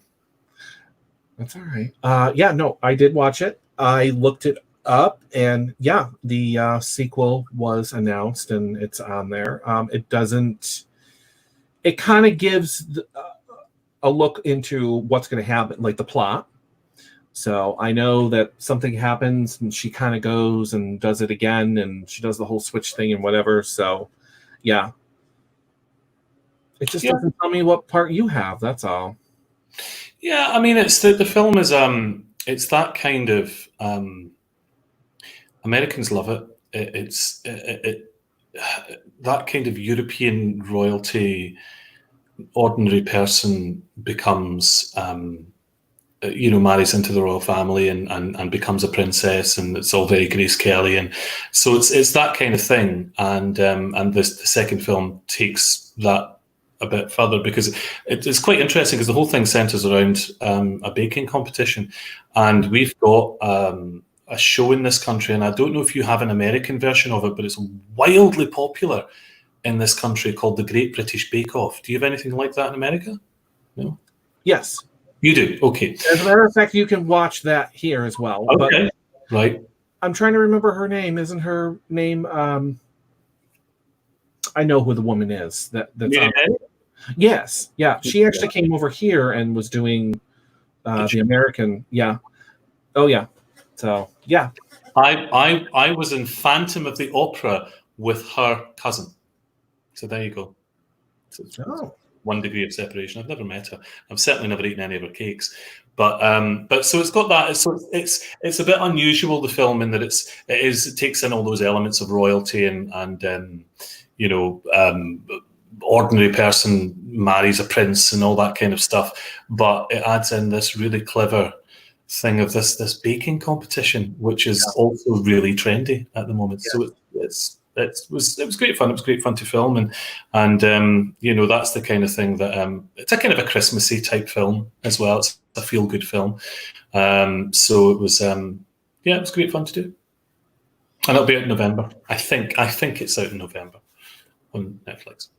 Speaker 1: that's all right. Yeah, no, I did watch it. I looked it up, and yeah, the sequel was announced, and it's on there. It doesn't. It kind of gives a look into what's going to happen, like the plot. So I know that something happens, and she kind of goes and does it again, and she does the whole switch thing and whatever. So, yeah, it just
Speaker 2: Yeah,
Speaker 1: doesn't tell me what part you have. That's all.
Speaker 2: yeah. I mean, it's the film is it's that kind of Americans love it. That kind of European royalty, ordinary person becomes marries into the royal family and becomes a princess, and it's all very Grace Kelly, and so it's that kind of thing. And the second film takes that a bit further because it's quite interesting because the whole thing centers around a baking competition, and we've got a show in this country, and I don't know if you have an American version of it, but it's wildly popular in this country called the Great British Bake Off. Do you have anything like that in America? No.
Speaker 1: Yes.
Speaker 2: You do? Okay.
Speaker 1: As a matter of fact, you can watch that here as well.
Speaker 2: Okay.
Speaker 1: But
Speaker 2: Right.
Speaker 1: I'm trying to remember her name. Isn't her name? I know who the woman is. That's on. Yes. Yeah. She actually came over here and was doing the American. Yeah. Oh, yeah. So, yeah.
Speaker 2: I was in Phantom of the Opera with her cousin. So there you go. So it's
Speaker 1: Oh.
Speaker 2: 1 degree of separation. I've never met her. I've certainly never eaten any of her cakes. But so it's got that. So it's a bit unusual, the film, in that it takes in all those elements of royalty and ordinary person marries a prince and all that kind of stuff. But it adds in this really clever thing of this baking competition, which is also really trendy at the moment. Yeah. So it was great fun. It was great fun to film, and that's the kind of thing that it's a kind of a Christmassy type film as well. It's a feel good film. So it was it was great fun to do, and it'll be out in November. I think it's out in November on Netflix.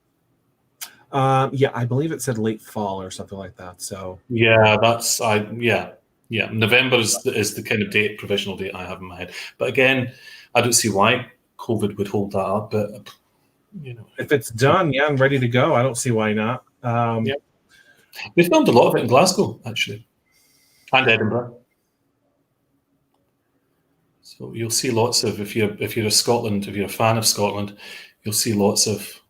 Speaker 1: I believe it said late fall or something like that. So
Speaker 2: yeah, November is the kind of provisional date I have in my head. But again, I don't see why COVID would hold that up. But
Speaker 1: if it's done, I'm ready to go. I don't see why not.
Speaker 2: We filmed a lot of it in Glasgow, actually, and Edinburgh. So you'll see lots of if you're a fan of Scotland, you'll see lots of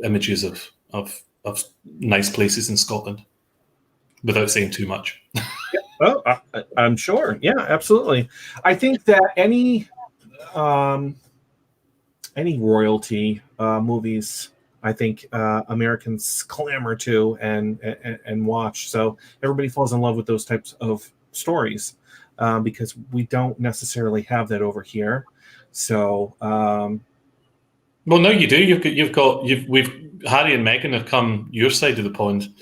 Speaker 2: images of nice places in Scotland, without saying too much.
Speaker 1: Well, I'm sure. Yeah, absolutely. I think that any royalty movies, I think Americans clamor to and watch. So everybody falls in love with those types of stories because we don't necessarily have that over here. So.
Speaker 2: Well, no, you do. We've Harry and Meghan have come your side of the pond.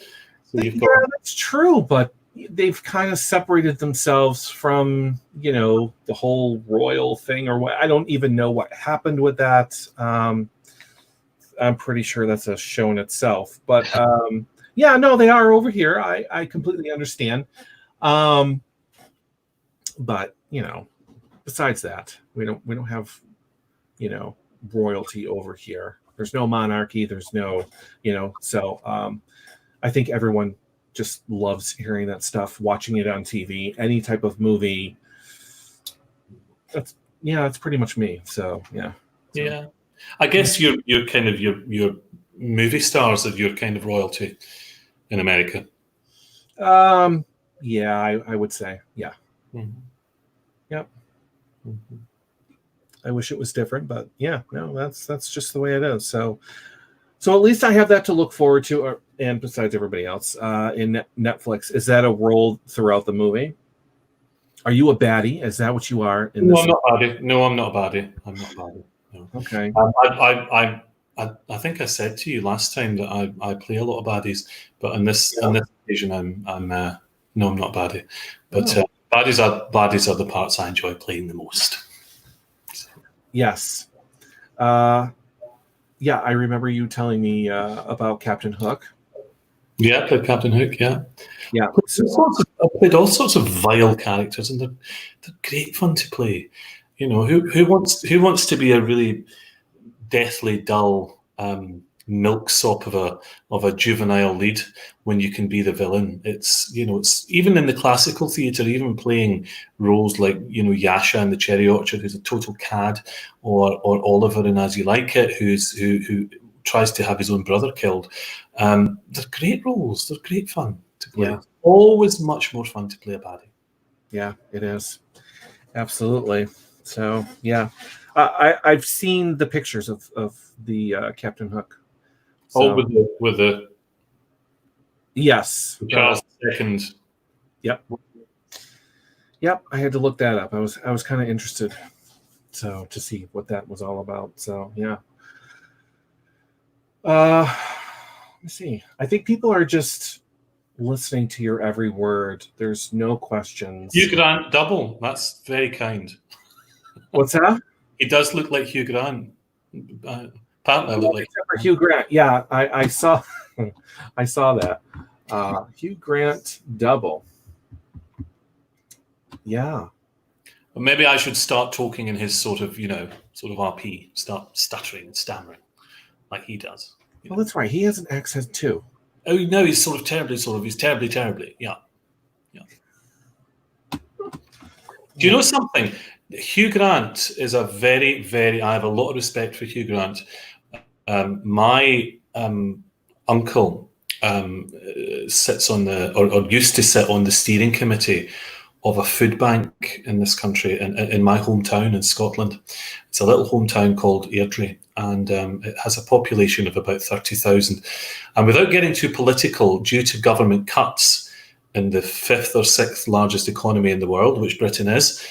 Speaker 2: So
Speaker 1: that's true, but they've kind of separated themselves from the whole royal thing, or what. I don't even know what happened with that. I'm pretty sure that's a show in itself, but no, they are over here. I completely understand. But besides that, we don't have royalty over here. There's no monarchy. There's no so I think everyone just loves hearing that stuff, watching it on TV, any type of movie. That's pretty much me. So yeah.
Speaker 2: I guess you're kind of your movie stars of your kind of royalty in America.
Speaker 1: I would say
Speaker 2: Mm-hmm.
Speaker 1: Yep.
Speaker 2: Mm-hmm.
Speaker 1: I wish it was different, but that's just the way it is. So So at least I have that to look forward to, and besides everybody else in Netflix. Is that a role throughout the movie? Are you a baddie? Is that what you are in
Speaker 2: No,
Speaker 1: this?
Speaker 2: I'm not a baddie. No, I'm not a baddie. I'm not a baddie. No.
Speaker 1: Okay.
Speaker 2: I think I said to you last time that I play a lot of baddies, but on this occasion, I'm no, I'm not a baddie. But baddies are the parts I enjoy playing the most. So.
Speaker 1: Yes. Yeah, I remember you telling me about Captain Hook.
Speaker 2: Yeah, I played Captain Hook. Yeah. I played all sorts of vile characters, and they're great fun to play. You know, who wants to be a really deathly dull milksop of a juvenile lead when you can be the villain? It's even in the classical theatre, even playing roles like Yasha in the Cherry Orchard, who's a total cad, or Oliver in As You Like It, who tries to have his own brother killed. They're great roles. They're great fun to play.
Speaker 1: Yeah.
Speaker 2: Always much more fun to play a baddie.
Speaker 1: Yeah, it is. Absolutely. So yeah, I've seen the pictures of the Captain Hook. So,
Speaker 2: with the
Speaker 1: yes,
Speaker 2: Charles II.
Speaker 1: Yep. I had to look that up. I was kind of interested, so to see what that was all about. So yeah. Let me see. I think people are just listening to your every word. There's no questions.
Speaker 2: Hugh Grant double. That's very kind.
Speaker 1: What's that?
Speaker 2: He does look like Hugh Grant. Apparently, I look like
Speaker 1: except for Hugh Grant. Yeah, I saw I saw that. Hugh Grant double. Yeah.
Speaker 2: Well, maybe I should start talking in his sort of RP. Start stuttering and stammering like he does.
Speaker 1: Well, that's right. He has an accent too.
Speaker 2: Oh no, he's he's terribly. Yeah. Do you know something? Hugh Grant is a very, very. I have a lot of respect for Hugh Grant. My uncle sits on or used to sit on the steering committee of a food bank in this country, in my hometown in Scotland. It's a little hometown called Airdrie, and it has a population of about 30,000. And without getting too political, due to government cuts in the fifth or sixth largest economy in the world, which Britain is,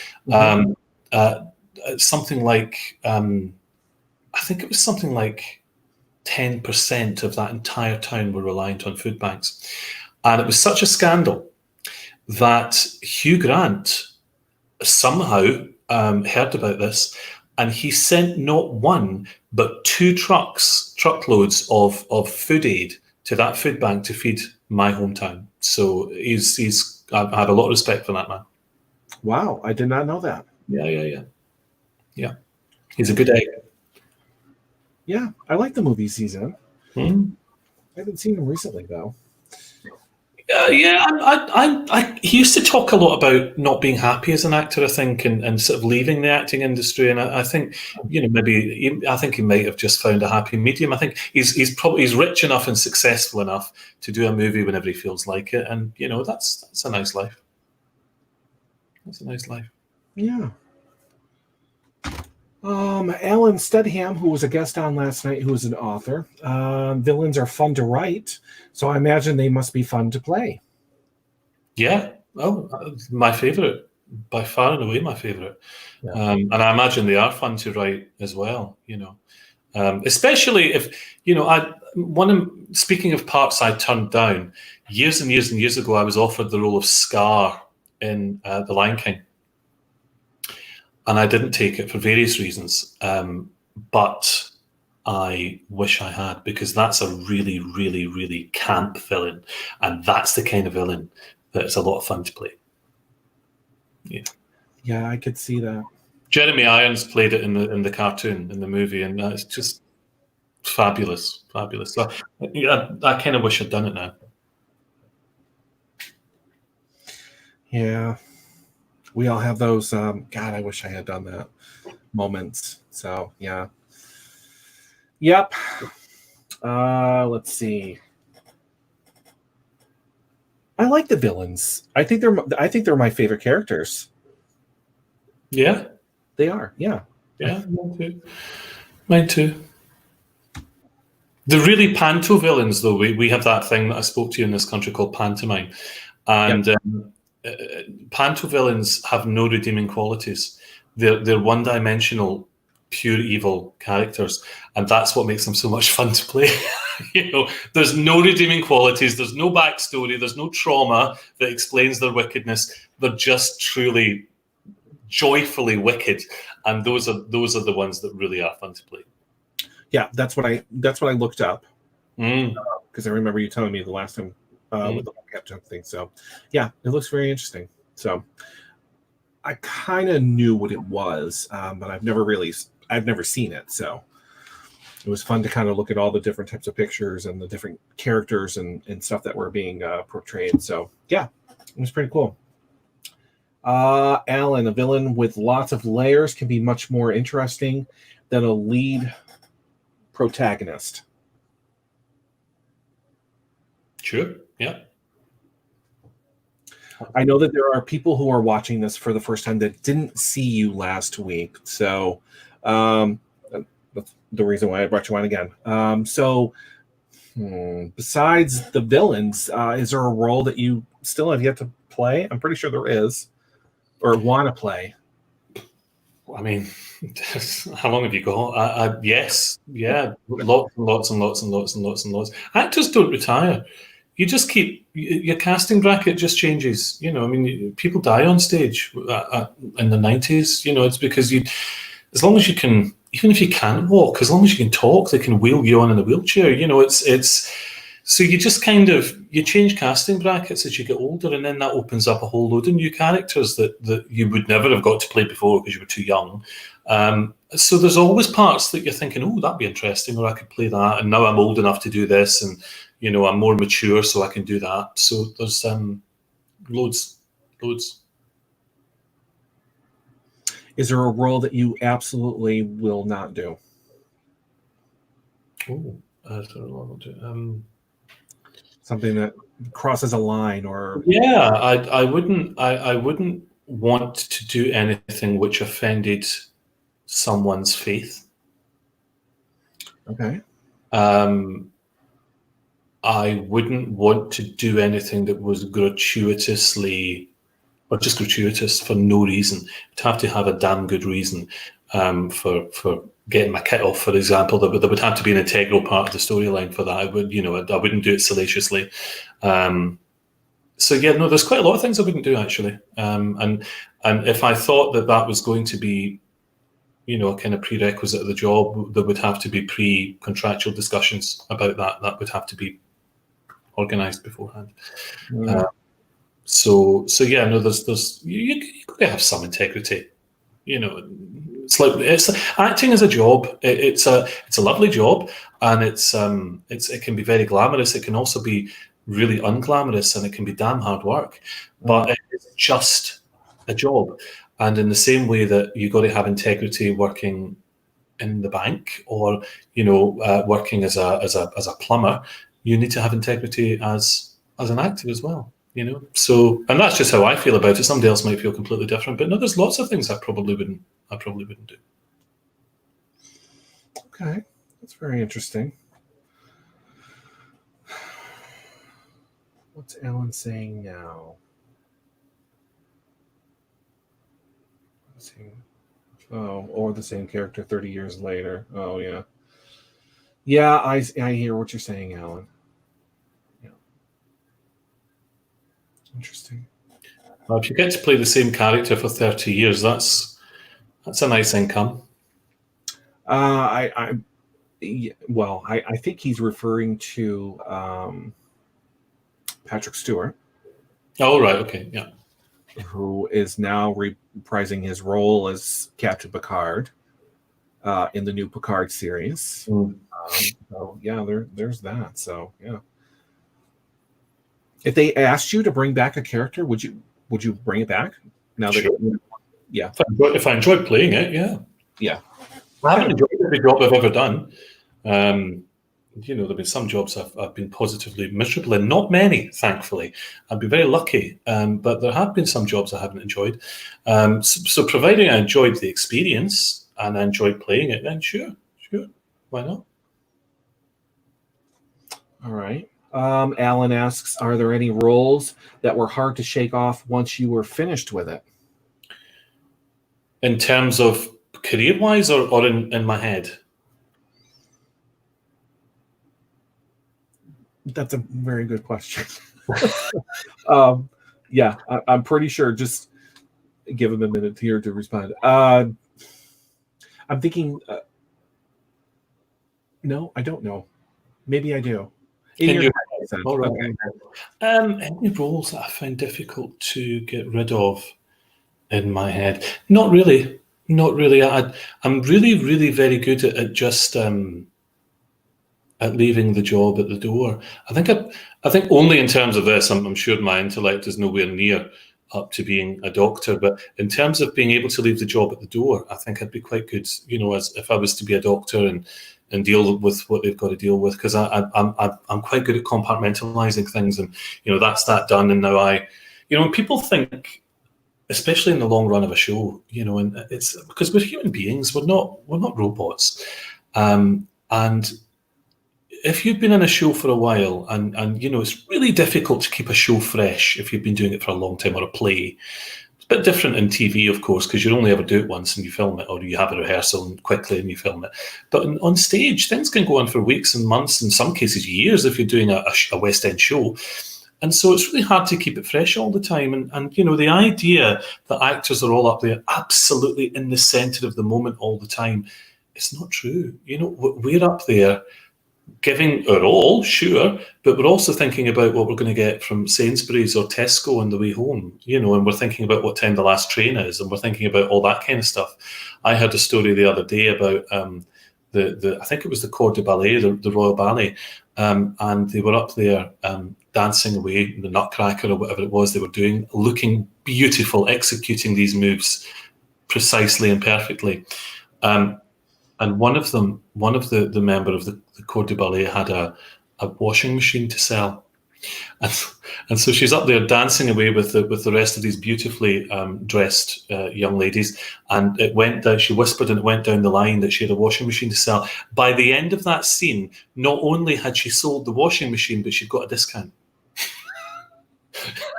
Speaker 2: something like, I think it was something like 10% of that entire town were reliant on food banks. And it was such a scandal that Hugh Grant somehow heard about this, and he sent not one but two truckloads of food aid to that food bank to feed my hometown. So I have a lot of respect for that man.
Speaker 1: Wow, I did not know that.
Speaker 2: Yeah. He's a good egg.
Speaker 1: Yeah, I like the movies he's in.
Speaker 2: I
Speaker 1: haven't seen him recently though.
Speaker 2: He used to talk a lot about not being happy as an actor, I think, and sort of leaving the acting industry. And I think, I think he might have just found a happy medium. I think he's rich enough and successful enough to do a movie whenever he feels like it, and that's a nice life. That's a nice life.
Speaker 1: Yeah. Alan Studham, who was a guest on last night, who is an author. Villains are fun to write, so I imagine they must be fun to play.
Speaker 2: Yeah. Oh, my favorite, by far and away, my favorite. Yeah. And I imagine they are fun to write as well. Especially if speaking of parts I turned down years and years and years ago, I was offered the role of Scar in The Lion King. And I didn't take it for various reasons, but I wish I had, because that's a really, really, really camp villain, and that's the kind of villain that's a lot of fun to play.
Speaker 1: Yeah, I could see that.
Speaker 2: Jeremy Irons played it in the cartoon, in the movie, and it's just fabulous. So, I kind of wish I'd done it now.
Speaker 1: Yeah. We all have those, God, I wish I had done that moments. So, yeah. Yep. Let's see. I like the villains. I think they're my favorite characters.
Speaker 2: Yeah.
Speaker 1: They are, yeah.
Speaker 2: Yeah, mine too. The really panto villains, though, we have that thing that I spoke to you in this country called pantomime, and panto villains have no redeeming qualities. They're one-dimensional, pure evil characters, and that's what makes them so much fun to play. There's no redeeming qualities. There's no backstory. There's no trauma that explains their wickedness. They're just truly, joyfully wicked, and those are the ones that really are fun to play.
Speaker 1: Yeah, that's what I looked up, because I remember you telling me the last time with the whole Captain thing. So yeah, it looks very interesting. So I kind of knew what it was, but I've never seen it. So it was fun to kind of look at all the different types of pictures and the different characters and stuff that were being portrayed. So yeah, it was pretty cool. Alan, a villain with lots of layers can be much more interesting than a lead protagonist.
Speaker 2: Sure. Yeah.
Speaker 1: I know that there are people who are watching this for the first time that didn't see you last week. So that's the reason why I brought you on again. Besides the villains, is there a role that you still have yet to play? I'm pretty sure there is, or want to play.
Speaker 2: I mean, how long have you got? Yes, yeah, lots and lots. Actors don't retire. You just keep your casting bracket just changes. I mean, people die on stage in the 90s. It's because as long as you can, even if you can't walk, as long as you can talk, they can wheel you on in a wheelchair. It's so you just kind of change casting brackets as you get older, and then that opens up a whole load of new characters that you would never have got to play before because you were too young. So there's always parts that you're thinking, oh, that'd be interesting, or I could play that, and now I'm old enough to do this, and I'm more mature, so I can do that. So there's loads.
Speaker 1: Is there a role that you absolutely will not do?
Speaker 2: Oh, I don't know what I'll do.
Speaker 1: Something that crosses a line, or
Speaker 2: yeah, I wouldn't want to do anything which offended someone's faith.
Speaker 1: Okay.
Speaker 2: I wouldn't want to do anything that was gratuitously or just gratuitous for no reason. It'd have to have a damn good reason for getting my kit off, for example. There would have to be an integral part of the storyline for that. I wouldn't do it salaciously. So yeah, no, there's quite a lot of things I wouldn't do actually. And if I thought that was going to be, a kind of prerequisite of the job, there would have to be pre-contractual discussions about that. That would have to be organised beforehand. So yeah, no, there's you got to have some integrity. It's acting as a job. It's a lovely job, and it can be very glamorous. It can also be really unglamorous, and it can be damn hard work. But it's just a job, and in the same way that you got to have integrity working in the bank, or working as a plumber, you need to have integrity as an actor as well. So, and that's just how I feel about it. Somebody else might feel completely different, but no, there's lots of things I probably wouldn't do.
Speaker 1: Okay, that's very interesting. What's Alan saying now? Let's see. Oh, or the same character 30 years later. Oh yeah. Yeah, I hear what you're saying, Alan. Interesting.
Speaker 2: Well, if you get to play the same character for 30 years, that's a nice income.
Speaker 1: I think he's referring to Patrick Stewart.
Speaker 2: Oh, right. Okay. Yeah.
Speaker 1: Who is now reprising his role as Captain Picard in the new Picard series. So yeah, there's that. So yeah. If they asked you to bring back a character, would you bring it back? Now that
Speaker 2: sure.
Speaker 1: Yeah.
Speaker 2: If I enjoyed playing it, yeah.
Speaker 1: Yeah.
Speaker 2: I haven't enjoyed every job I've ever done. There've been some jobs I've been positively miserable in. Not many, thankfully. I've been very lucky, but there have been some jobs I haven't enjoyed. So providing I enjoyed the experience and I enjoyed playing it, then sure, why not?
Speaker 1: All right. Alan asks, are there any roles that were hard to shake off once you were finished with it?
Speaker 2: In terms of career-wise or in my head?
Speaker 1: That's a very good question. Yeah, I'm pretty sure. Just give him a minute here to respond. I'm thinking, no, I don't know. Maybe I do.
Speaker 2: Can you? All right.
Speaker 1: Okay.
Speaker 2: Any roles that I find difficult to get rid of in my head? Not really. Not really. I'm really, really very good at just at leaving the job at the door. I think only in terms of this. I'm sure my intellect is nowhere near up to being a doctor, but in terms of being able to leave the job at the door, I think I'd be quite good. You know, as if I was to be a doctor and deal with what they've got to deal with, because I'm quite good at compartmentalizing things, and you know that's that done. And now when people think, especially in the long run of a show, you know, and it's because we're human beings, we're not robots, and if you've been in a show for a while, and you know it's really difficult to keep a show fresh if you've been doing it for a long time, or a play. It's a bit different in TV, of course, because you only ever do it once and you film it, or you have a rehearsal and quickly and you film it. But on stage, things can go on for weeks and months, in some cases years, if you're doing a West End show. And so it's really hard to keep it fresh all the time. And you know, the idea that actors are all up there absolutely in the centre of the moment all the time, it's not true. You know, we're up there giving our all, sure, but we're also thinking about what we're going to get from Sainsbury's or Tesco on the way home, you know, and we're thinking about what time the last train is, and we're thinking about all that kind of stuff. I heard a story the other day about I think it was the Corps de Ballet, the Royal Ballet, and they were up there dancing away, the Nutcracker or whatever it was they were doing, looking beautiful, executing these moves precisely and perfectly. And one of the member of the Corps de Ballet had a washing machine to sell, and so she's up there dancing away with the rest of these beautifully dressed young ladies, and it went down. She whispered, and it went down the line that she had a washing machine to sell. By the end of that scene, not only had she sold the washing machine, but she'd got a discount.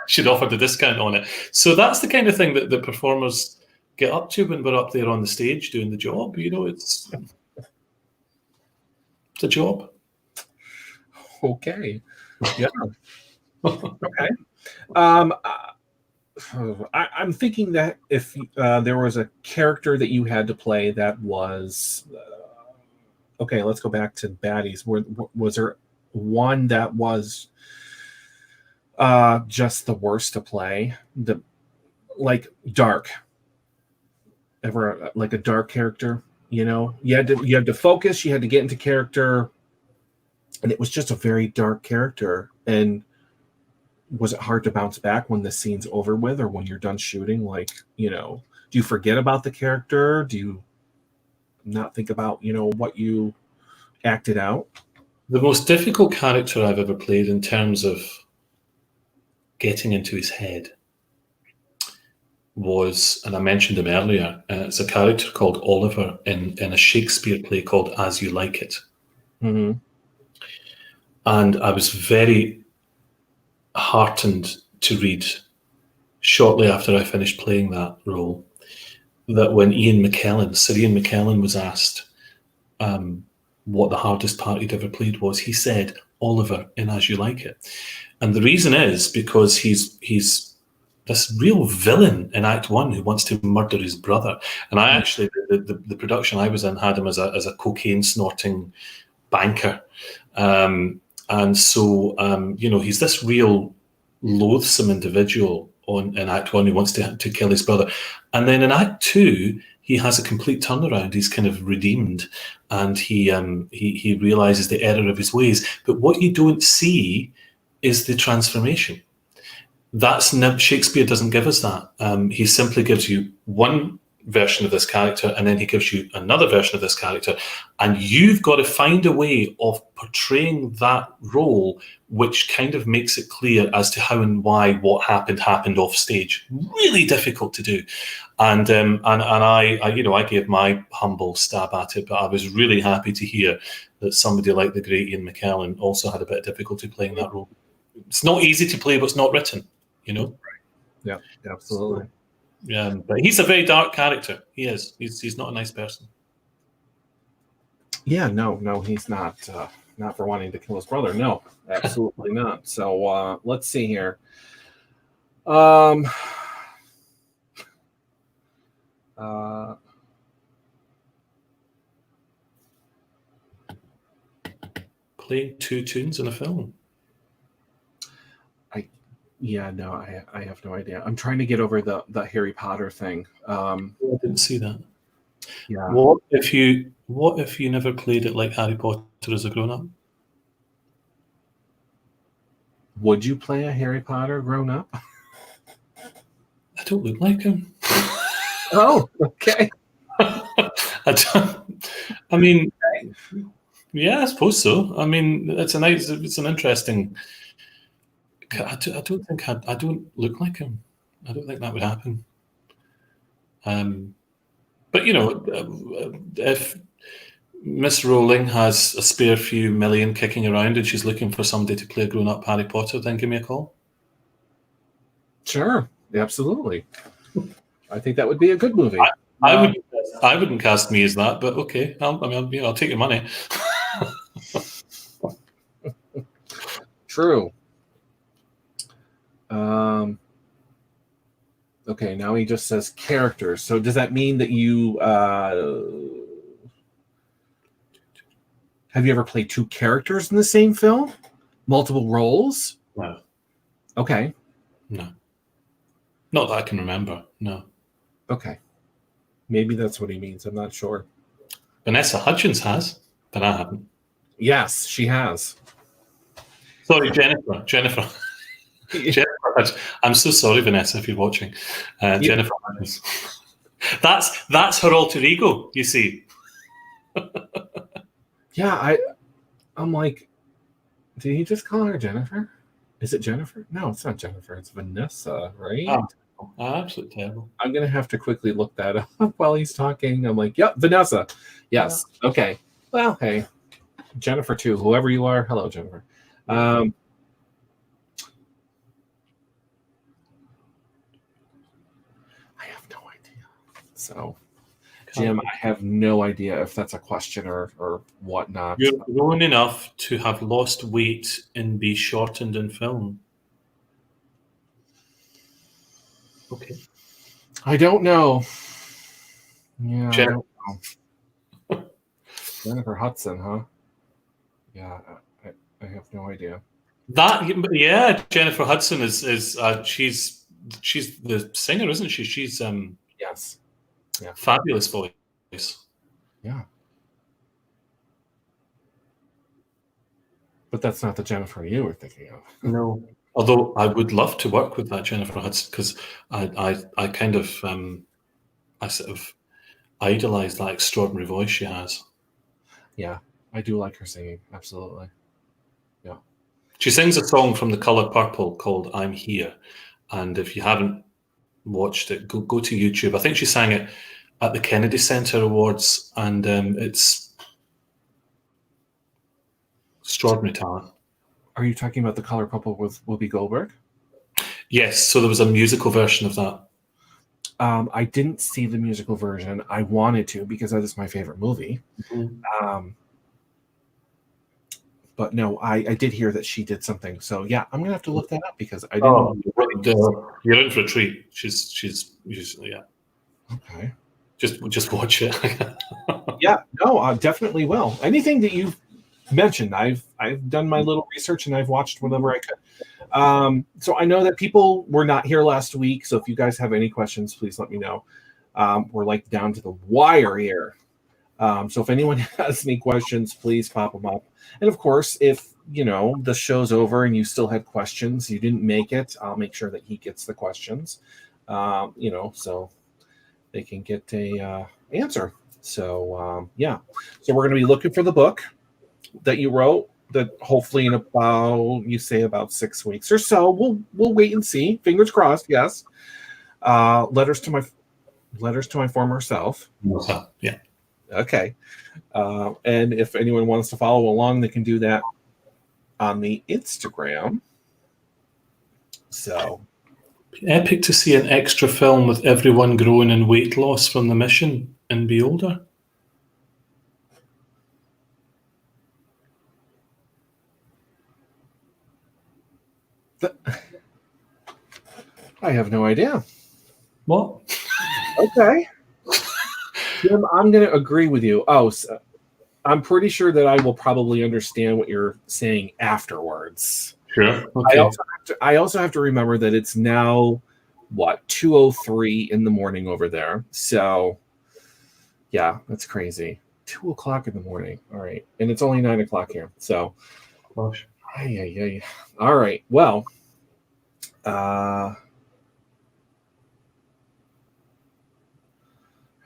Speaker 2: She'd offered a discount on it. So that's the kind of thing that the performers get up to when we're up there on the stage doing the job. You know, it's a job.
Speaker 1: Okay. Yeah. Okay. I'm thinking that if there was a character that you had to play that was okay, let's go back to baddies. Was there one that was just the worst to play? Like dark. Ever like a dark character? You know, you had to focus. You had to get into character, and it was just a very dark character. And was it hard to bounce back when the scene's over with, or when you're done shooting? Like, you know, do you forget about the character? Do you not think about, you know, what you acted out?
Speaker 2: The most difficult character I've ever played in terms of getting into his head was, and I mentioned him earlier, it's a character called Oliver in a Shakespeare play called As You Like It.
Speaker 1: Mm-hmm.
Speaker 2: And I was very heartened to read shortly after I finished playing that role that when Sir Ian McKellen was asked what the hardest part he'd ever played was, he said Oliver in As You Like It. And the reason is because he's this real villain in Act 1 who wants to murder his brother. And I actually, the production I was in had him as a cocaine snorting banker. And so, you know, he's this real loathsome individual in Act 1 who wants to kill his brother. And then in Act 2, he has a complete turnaround. He's kind of redeemed, and he realizes the error of his ways. But what you don't see is the transformation. Shakespeare doesn't give us that. He simply gives you one version of this character, and then he gives you another version of this character, and you've got to find a way of portraying that role which kind of makes it clear as to how and why what happened off stage. Really difficult to do. And I you know, I gave my humble stab at it, but I was really happy to hear that somebody like the great Ian McKellen also had a bit of difficulty playing that role. It's not easy to play what's not written, you know.
Speaker 1: Yeah, absolutely.
Speaker 2: So, yeah, but he's a very dark character. He is. He's not a nice person.
Speaker 1: Yeah, no, he's not. Not for wanting to kill his brother. No, absolutely not. So let's see here.
Speaker 2: Playing two tunes in a film.
Speaker 1: I have no idea. I'm trying to get over the Harry Potter thing.
Speaker 2: I didn't see that.
Speaker 1: Yeah.
Speaker 2: What if you never played it like Harry Potter as a grown-up?
Speaker 1: Would you play a Harry Potter grown up?
Speaker 2: I don't look like him.
Speaker 1: Oh, okay.
Speaker 2: I mean, yeah, I suppose so. I mean, it's an interesting. I don't look like him. I don't think that would happen. But you know, if Miss Rowling has a spare few million kicking around and she's looking for somebody to play a grown-up Harry Potter, then give me a call.
Speaker 1: Sure, absolutely. I think that would be a good movie.
Speaker 2: I wouldn't cast me as that, but okay. I'll take your money.
Speaker 1: True. Okay, now he just says characters. So does that mean that you have you ever played two characters in the same film? Multiple roles?
Speaker 2: No.
Speaker 1: Okay.
Speaker 2: No. Not that I can remember. No.
Speaker 1: Okay. Maybe that's what he means. I'm not sure.
Speaker 2: Vanessa Hudgens has, but I haven't.
Speaker 1: Yes, she has.
Speaker 2: Sorry, Jennifer. Jennifer Hudgens. I'm so sorry, Vanessa, if you're watching. Jennifer Hudgens. That's her alter ego, you see.
Speaker 1: Yeah, I'm like, did he just call her Jennifer? Is it Jennifer? No, it's not Jennifer. It's Vanessa, right?
Speaker 2: Oh, absolutely terrible.
Speaker 1: I'm going to have to quickly look that up while he's talking. I'm like, yep, Vanessa. Yes. Yeah. Okay. Well, hey, Jennifer too. Whoever you are. Hello, Jennifer. I have no idea. So, Jim, I have no idea if that's a question or whatnot.
Speaker 2: You're grown enough to have lost weight and be shortened in film. Okay.
Speaker 1: I don't know. Yeah, I don't know. Jennifer Hudson, huh? Yeah, I have no idea.
Speaker 2: Jennifer Hudson is she's the singer, isn't she? She's
Speaker 1: yes. Yeah.
Speaker 2: Fabulous voice.
Speaker 1: Yeah. But that's not the Jennifer you were thinking of.
Speaker 2: No. Although I would love to work with that Jennifer Hudson because I kind of I sort of idolize that extraordinary voice she has.
Speaker 1: Yeah, I do like her singing. Absolutely. Yeah.
Speaker 2: She sings a song from The Color Purple called "I'm Here," and if you haven't watched it, go to YouTube. I think she sang it at the Kennedy Center Awards, and it's extraordinary talent.
Speaker 1: Are you talking about The Color Purple with Whoopi Goldberg?
Speaker 2: Yes, so there was a musical version of that.
Speaker 1: I didn't see the musical version. I wanted to because that is my favorite movie. Mm-hmm. But no, I did hear that she did something. So yeah, I'm gonna have to look that up because I didn't.
Speaker 2: You're in for a treat. She's yeah.
Speaker 1: Okay.
Speaker 2: Just watch it.
Speaker 1: Yeah, no, I definitely will. Anything that you've mentioned, I've done my little research and I've watched whatever I could. So I know that people were not here last week. So if you guys have any questions, please let me know. We're like down to the wire here. So if anyone has any questions, please pop them up. And of course, if the show's over and you still had questions, you didn't make it, I'll make sure that he gets the questions. So they can get a answer. So yeah. So we're going to be looking for the book that you wrote. That hopefully in about 6 weeks or so. We'll wait and see. Fingers crossed. Yes. Letters to my former self.
Speaker 2: Yeah.
Speaker 1: Okay. And if anyone wants to follow along, they can do that on the Instagram. So
Speaker 2: Epic to see an extra film with everyone growing in weight loss from the mission and be older.
Speaker 1: I have no idea.
Speaker 2: What?
Speaker 1: Okay. Jim, I'm going to agree with you. Oh, so I'm pretty sure that I will probably understand what you're saying afterwards.
Speaker 2: Sure. Okay.
Speaker 1: I also have to remember that it's now, what, 2:03 in the morning over there. So, yeah, that's crazy. 2 o'clock in the morning. All right. And it's only 9 o'clock here. So,
Speaker 2: Gosh.
Speaker 1: all right. Well,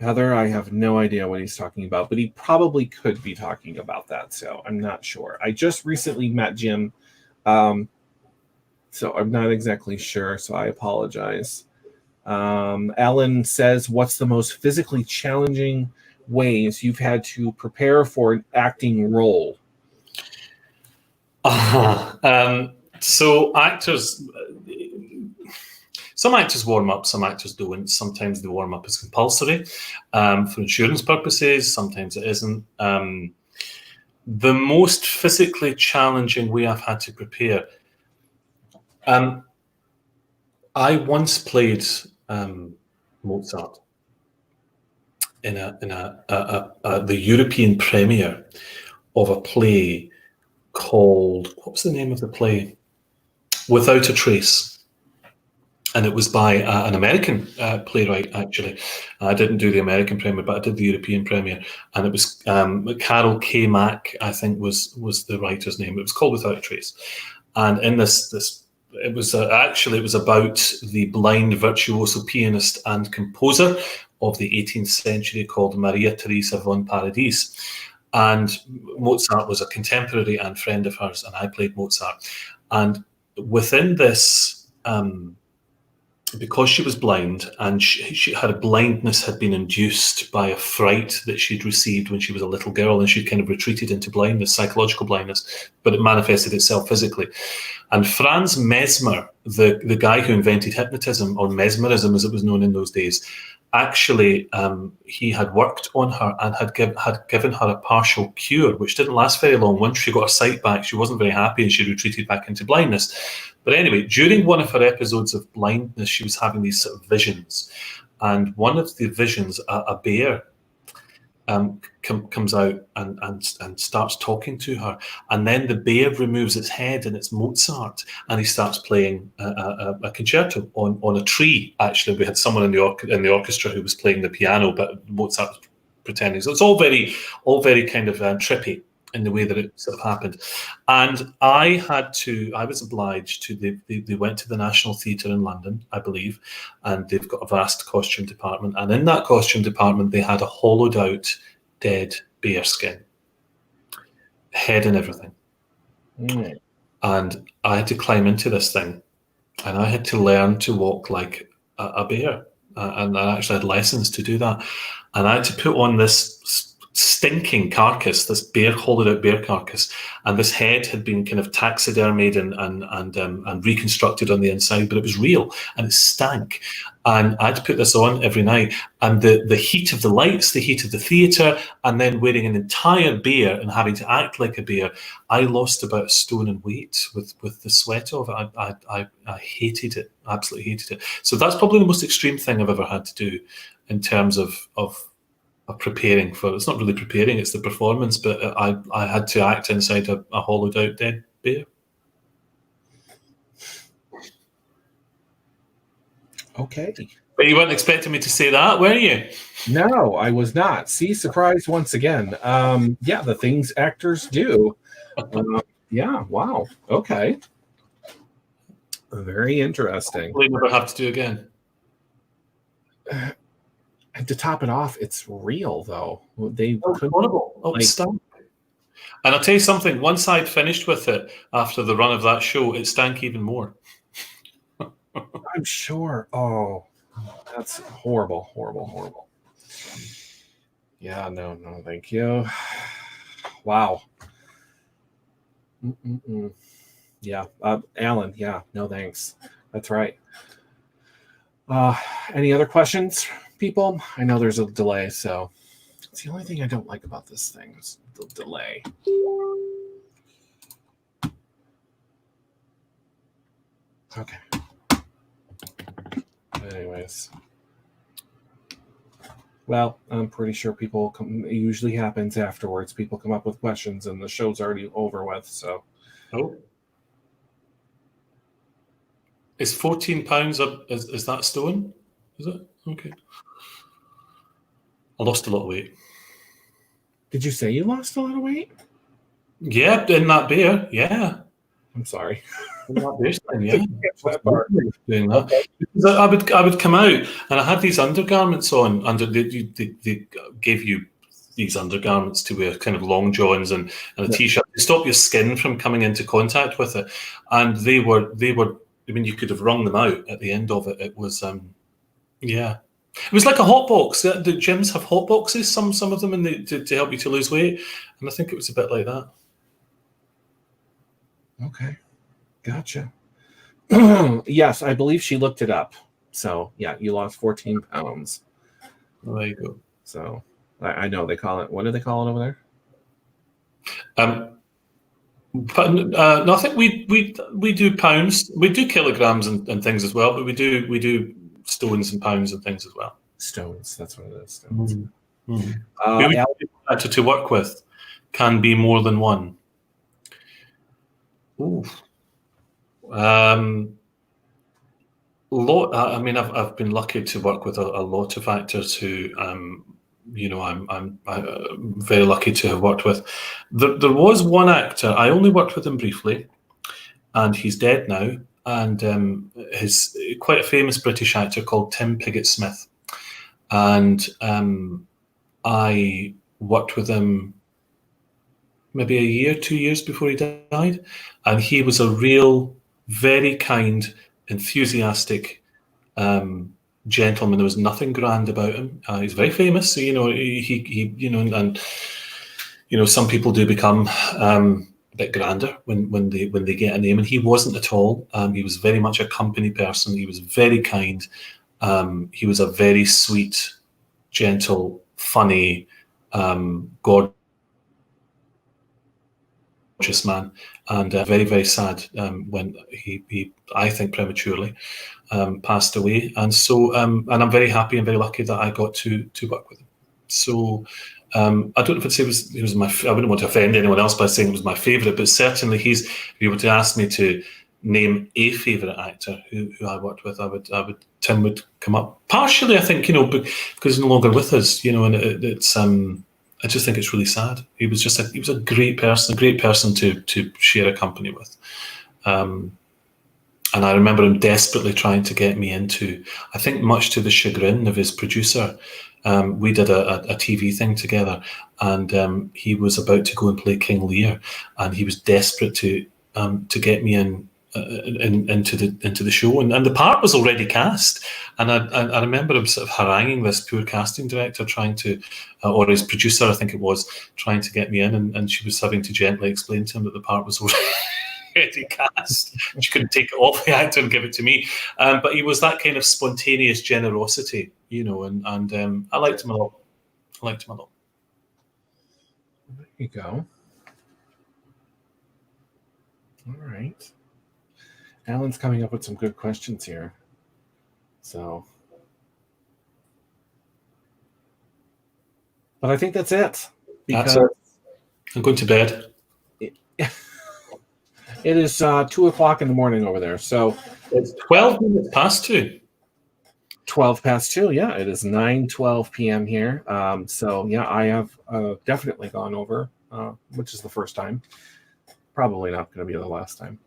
Speaker 1: Heather, I have no idea what he's talking about, but he probably could be talking about that. So I'm not sure. I just recently met Jim. So I'm not exactly sure. So I apologize. Alan says, what's the most physically challenging ways you've had to prepare for an acting role?
Speaker 2: So actors, some actors warm up, some actors don't. Sometimes the warm up is compulsory for insurance purposes. Sometimes it isn't. The most physically challenging way I've had to prepare. I once played Mozart in the European premiere of a play called, what was the name of the play? Without a Trace. And it was by an American playwright, actually. I didn't do the American premiere, but I did the European premiere. And it was Carol K. Mack, I think was the writer's name. It was called Without a Trace. And in this it was actually, it was about the blind virtuoso pianist and composer of the 18th century called Maria Theresa von Paradis. And Mozart was a contemporary and friend of hers, and I played Mozart. And within this, because she was blind, and her blindness had been induced by a fright that she'd received when she was a little girl, and she'd kind of retreated into blindness, psychological blindness, but it manifested itself physically. And Franz Mesmer, the guy who invented hypnotism, or mesmerism as it was known in those days, actually he had worked on her and had given her a partial cure, which didn't last very long. Once she got her sight back, she wasn't very happy and she retreated back into blindness. But anyway, during one of her episodes of blindness, she was having these sort of visions. And one of the visions, a bear comes out and starts talking to her. And then the bear removes its head, and it's Mozart. And he starts playing a concerto on a tree. Actually, we had someone in the orchestra who was playing the piano, but Mozart was pretending. So it's all very kind of trippy in the way that it sort of happened. And I was obliged to, they went to the National Theatre in London, I believe, and they've got a vast costume department. And in that costume department, they had a hollowed out dead bear skin, head and everything. And I had to climb into this thing, and I had to learn to walk like a bear. And I actually had lessons to do that. And I had to put on this stinking carcass, this hollowed out bear carcass, and this head had been kind of taxidermied and reconstructed on the inside, but it was real and it stank. And I had to put this on every night, and the heat of the lights, the heat of the theatre, and then wearing an entire bear and having to act like a bear, I lost about a stone in weight with the sweat of it. I hated it, absolutely hated it. So that's probably the most extreme thing I've ever had to do in terms of preparing for. It's not really preparing, it's the performance, but I had to act inside a hollowed out dead bear.
Speaker 1: Okay.
Speaker 2: But you weren't expecting me to say that, were you?
Speaker 1: No, I was not. See, surprised once again. Yeah, the things actors do. Yeah, wow. Okay. Very interesting.
Speaker 2: We'll never have to do again.
Speaker 1: And to top it off, it's real though. They
Speaker 2: horrible. Stank. And I'll tell you something, once I'd finished with it after the run of that show, it stank even more.
Speaker 1: I'm sure. Oh, that's horrible, horrible, horrible. Yeah, no, thank you. Wow. Yeah, Alan. Yeah, no thanks. That's right. Any other questions, people? I know there's a delay, so it's the only thing I don't like about this thing is the delay. Okay. Anyways. Well, I'm pretty sure people come. It usually happens afterwards. People come up with questions, and the show's already over with. So,
Speaker 2: Oh, is £14 is that stone? Is it okay? I lost a lot of weight.
Speaker 1: did you say you lost a lot of weight?
Speaker 2: Yeah, in that bear. Yeah,
Speaker 1: I'm sorry.
Speaker 2: in that bear stand, yeah.
Speaker 1: That part.
Speaker 2: Doing that. Because I would come out and I had these undergarments on. They gave you these undergarments to wear, kind of long johns and a t-shirt to stop your skin from coming into contact with it. And they were. I mean, you could have wrung them out at the end of it. It was, yeah. It was like a hot box. The gyms have hot boxes, some of them, and to help you to lose weight. And I think it was a bit like that.
Speaker 1: Okay, gotcha. Yes, I believe she looked it up. So yeah, you lost 14 pounds.
Speaker 2: Well, there you go.
Speaker 1: So I know they call it. What do they call it over there?
Speaker 2: But no, I think we do pounds, we do kilograms and things as well, but we do stones and pounds and things as well.
Speaker 1: Stones. That's what it is. Stones.
Speaker 2: Mm-hmm. Who we to work with can be more than one. Ooh. I mean, I've been lucky to work with a lot of actors who, you know, I'm very lucky to have worked with. There was one actor, I only worked with him briefly, and he's dead now. And he's quite a famous British actor called Tim Pigott-Smith. And I worked with him maybe a year, 2 years before he died. And he was a real, very kind, enthusiastic gentleman. There was nothing grand about him. He's very famous, so, you know, he you know, and you know, some people do become a bit grander when they get a name, and he wasn't at all. He was very much a company person. He was very kind. He was a very sweet, gentle, funny, gorgeous man, and very, very sad when he I think prematurely passed away. And so and I'm very happy and very lucky that I got to work with him. So I don't know if I'd say he was my. I wouldn't want to offend anyone else by saying it was my favourite, but certainly if you were to ask me to name a favourite actor who I worked with, I would Tim would come up. Partially, I think, you know, because he's no longer with us, you know, and it's I just think it's really sad. He was a great person to share a company with. And I remember him desperately trying to get me into, I think much to the chagrin of his producer, we did a TV thing together, and he was about to go and play King Lear, and he was desperate to get me into the show, and the part was already cast, and I remember him sort of haranguing this poor casting director, trying to, or his producer, I think it was, trying to get me in, and she was having to gently explain to him that the part was already cast. She couldn't take it off the actor and give it to me, but he was that kind of spontaneous generosity, you know, and I liked him a lot. There
Speaker 1: you go. All right. Alan's coming up with some good questions here. So, but I think that's it.
Speaker 2: That's it. I'm going to bed.
Speaker 1: It is 2:00 in the morning over there. So
Speaker 2: it's 12 minutes past 2.
Speaker 1: 12 past 2. Yeah, it is 9:12 p.m. here. So yeah, I have definitely gone over, which is the first time. Probably not going to be the last time.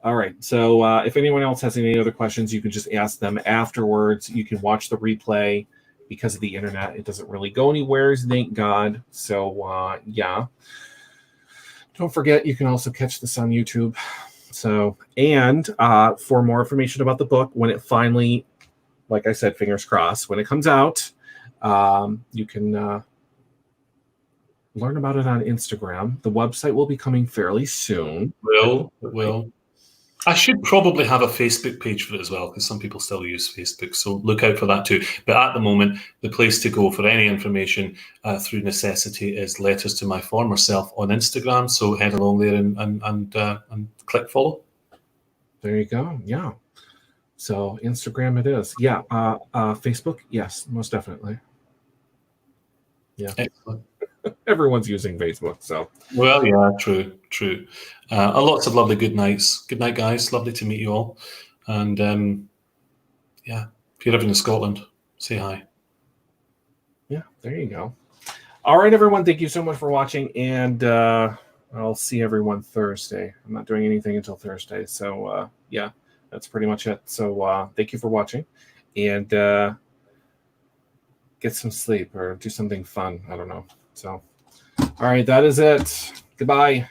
Speaker 1: All right. So if anyone else has any other questions, you can just ask them afterwards. You can watch the replay because of the internet. It doesn't really go anywhere, thank God. So yeah. Don't forget, you can also catch this on YouTube. So, and for more information about the book, when it finally, like I said, fingers crossed, when it comes out, You can learn about it on Instagram. The website will be coming fairly soon.
Speaker 2: It will. I should probably have a Facebook page for it as well, because some people still use Facebook, so look out for that too. But at the moment, the place to go for any information through necessity is Letters to My Former Self on Instagram. So head along there and click follow.
Speaker 1: There you go. Yeah. So Instagram it is. Yeah. Facebook, yes, most definitely. Yeah.
Speaker 2: Excellent.
Speaker 1: Everyone's using Facebook, so.
Speaker 2: Well, yeah, true. Lots of lovely good nights. Good night, guys. Lovely to meet you all. And yeah, if you're ever in Scotland, say hi.
Speaker 1: Yeah, there you go. All right, everyone. Thank you so much for watching, and I'll see everyone Thursday. I'm not doing anything until Thursday, so yeah, that's pretty much it. So thank you for watching, and get some sleep or do something fun. I don't know. So, all right, that is it. Goodbye.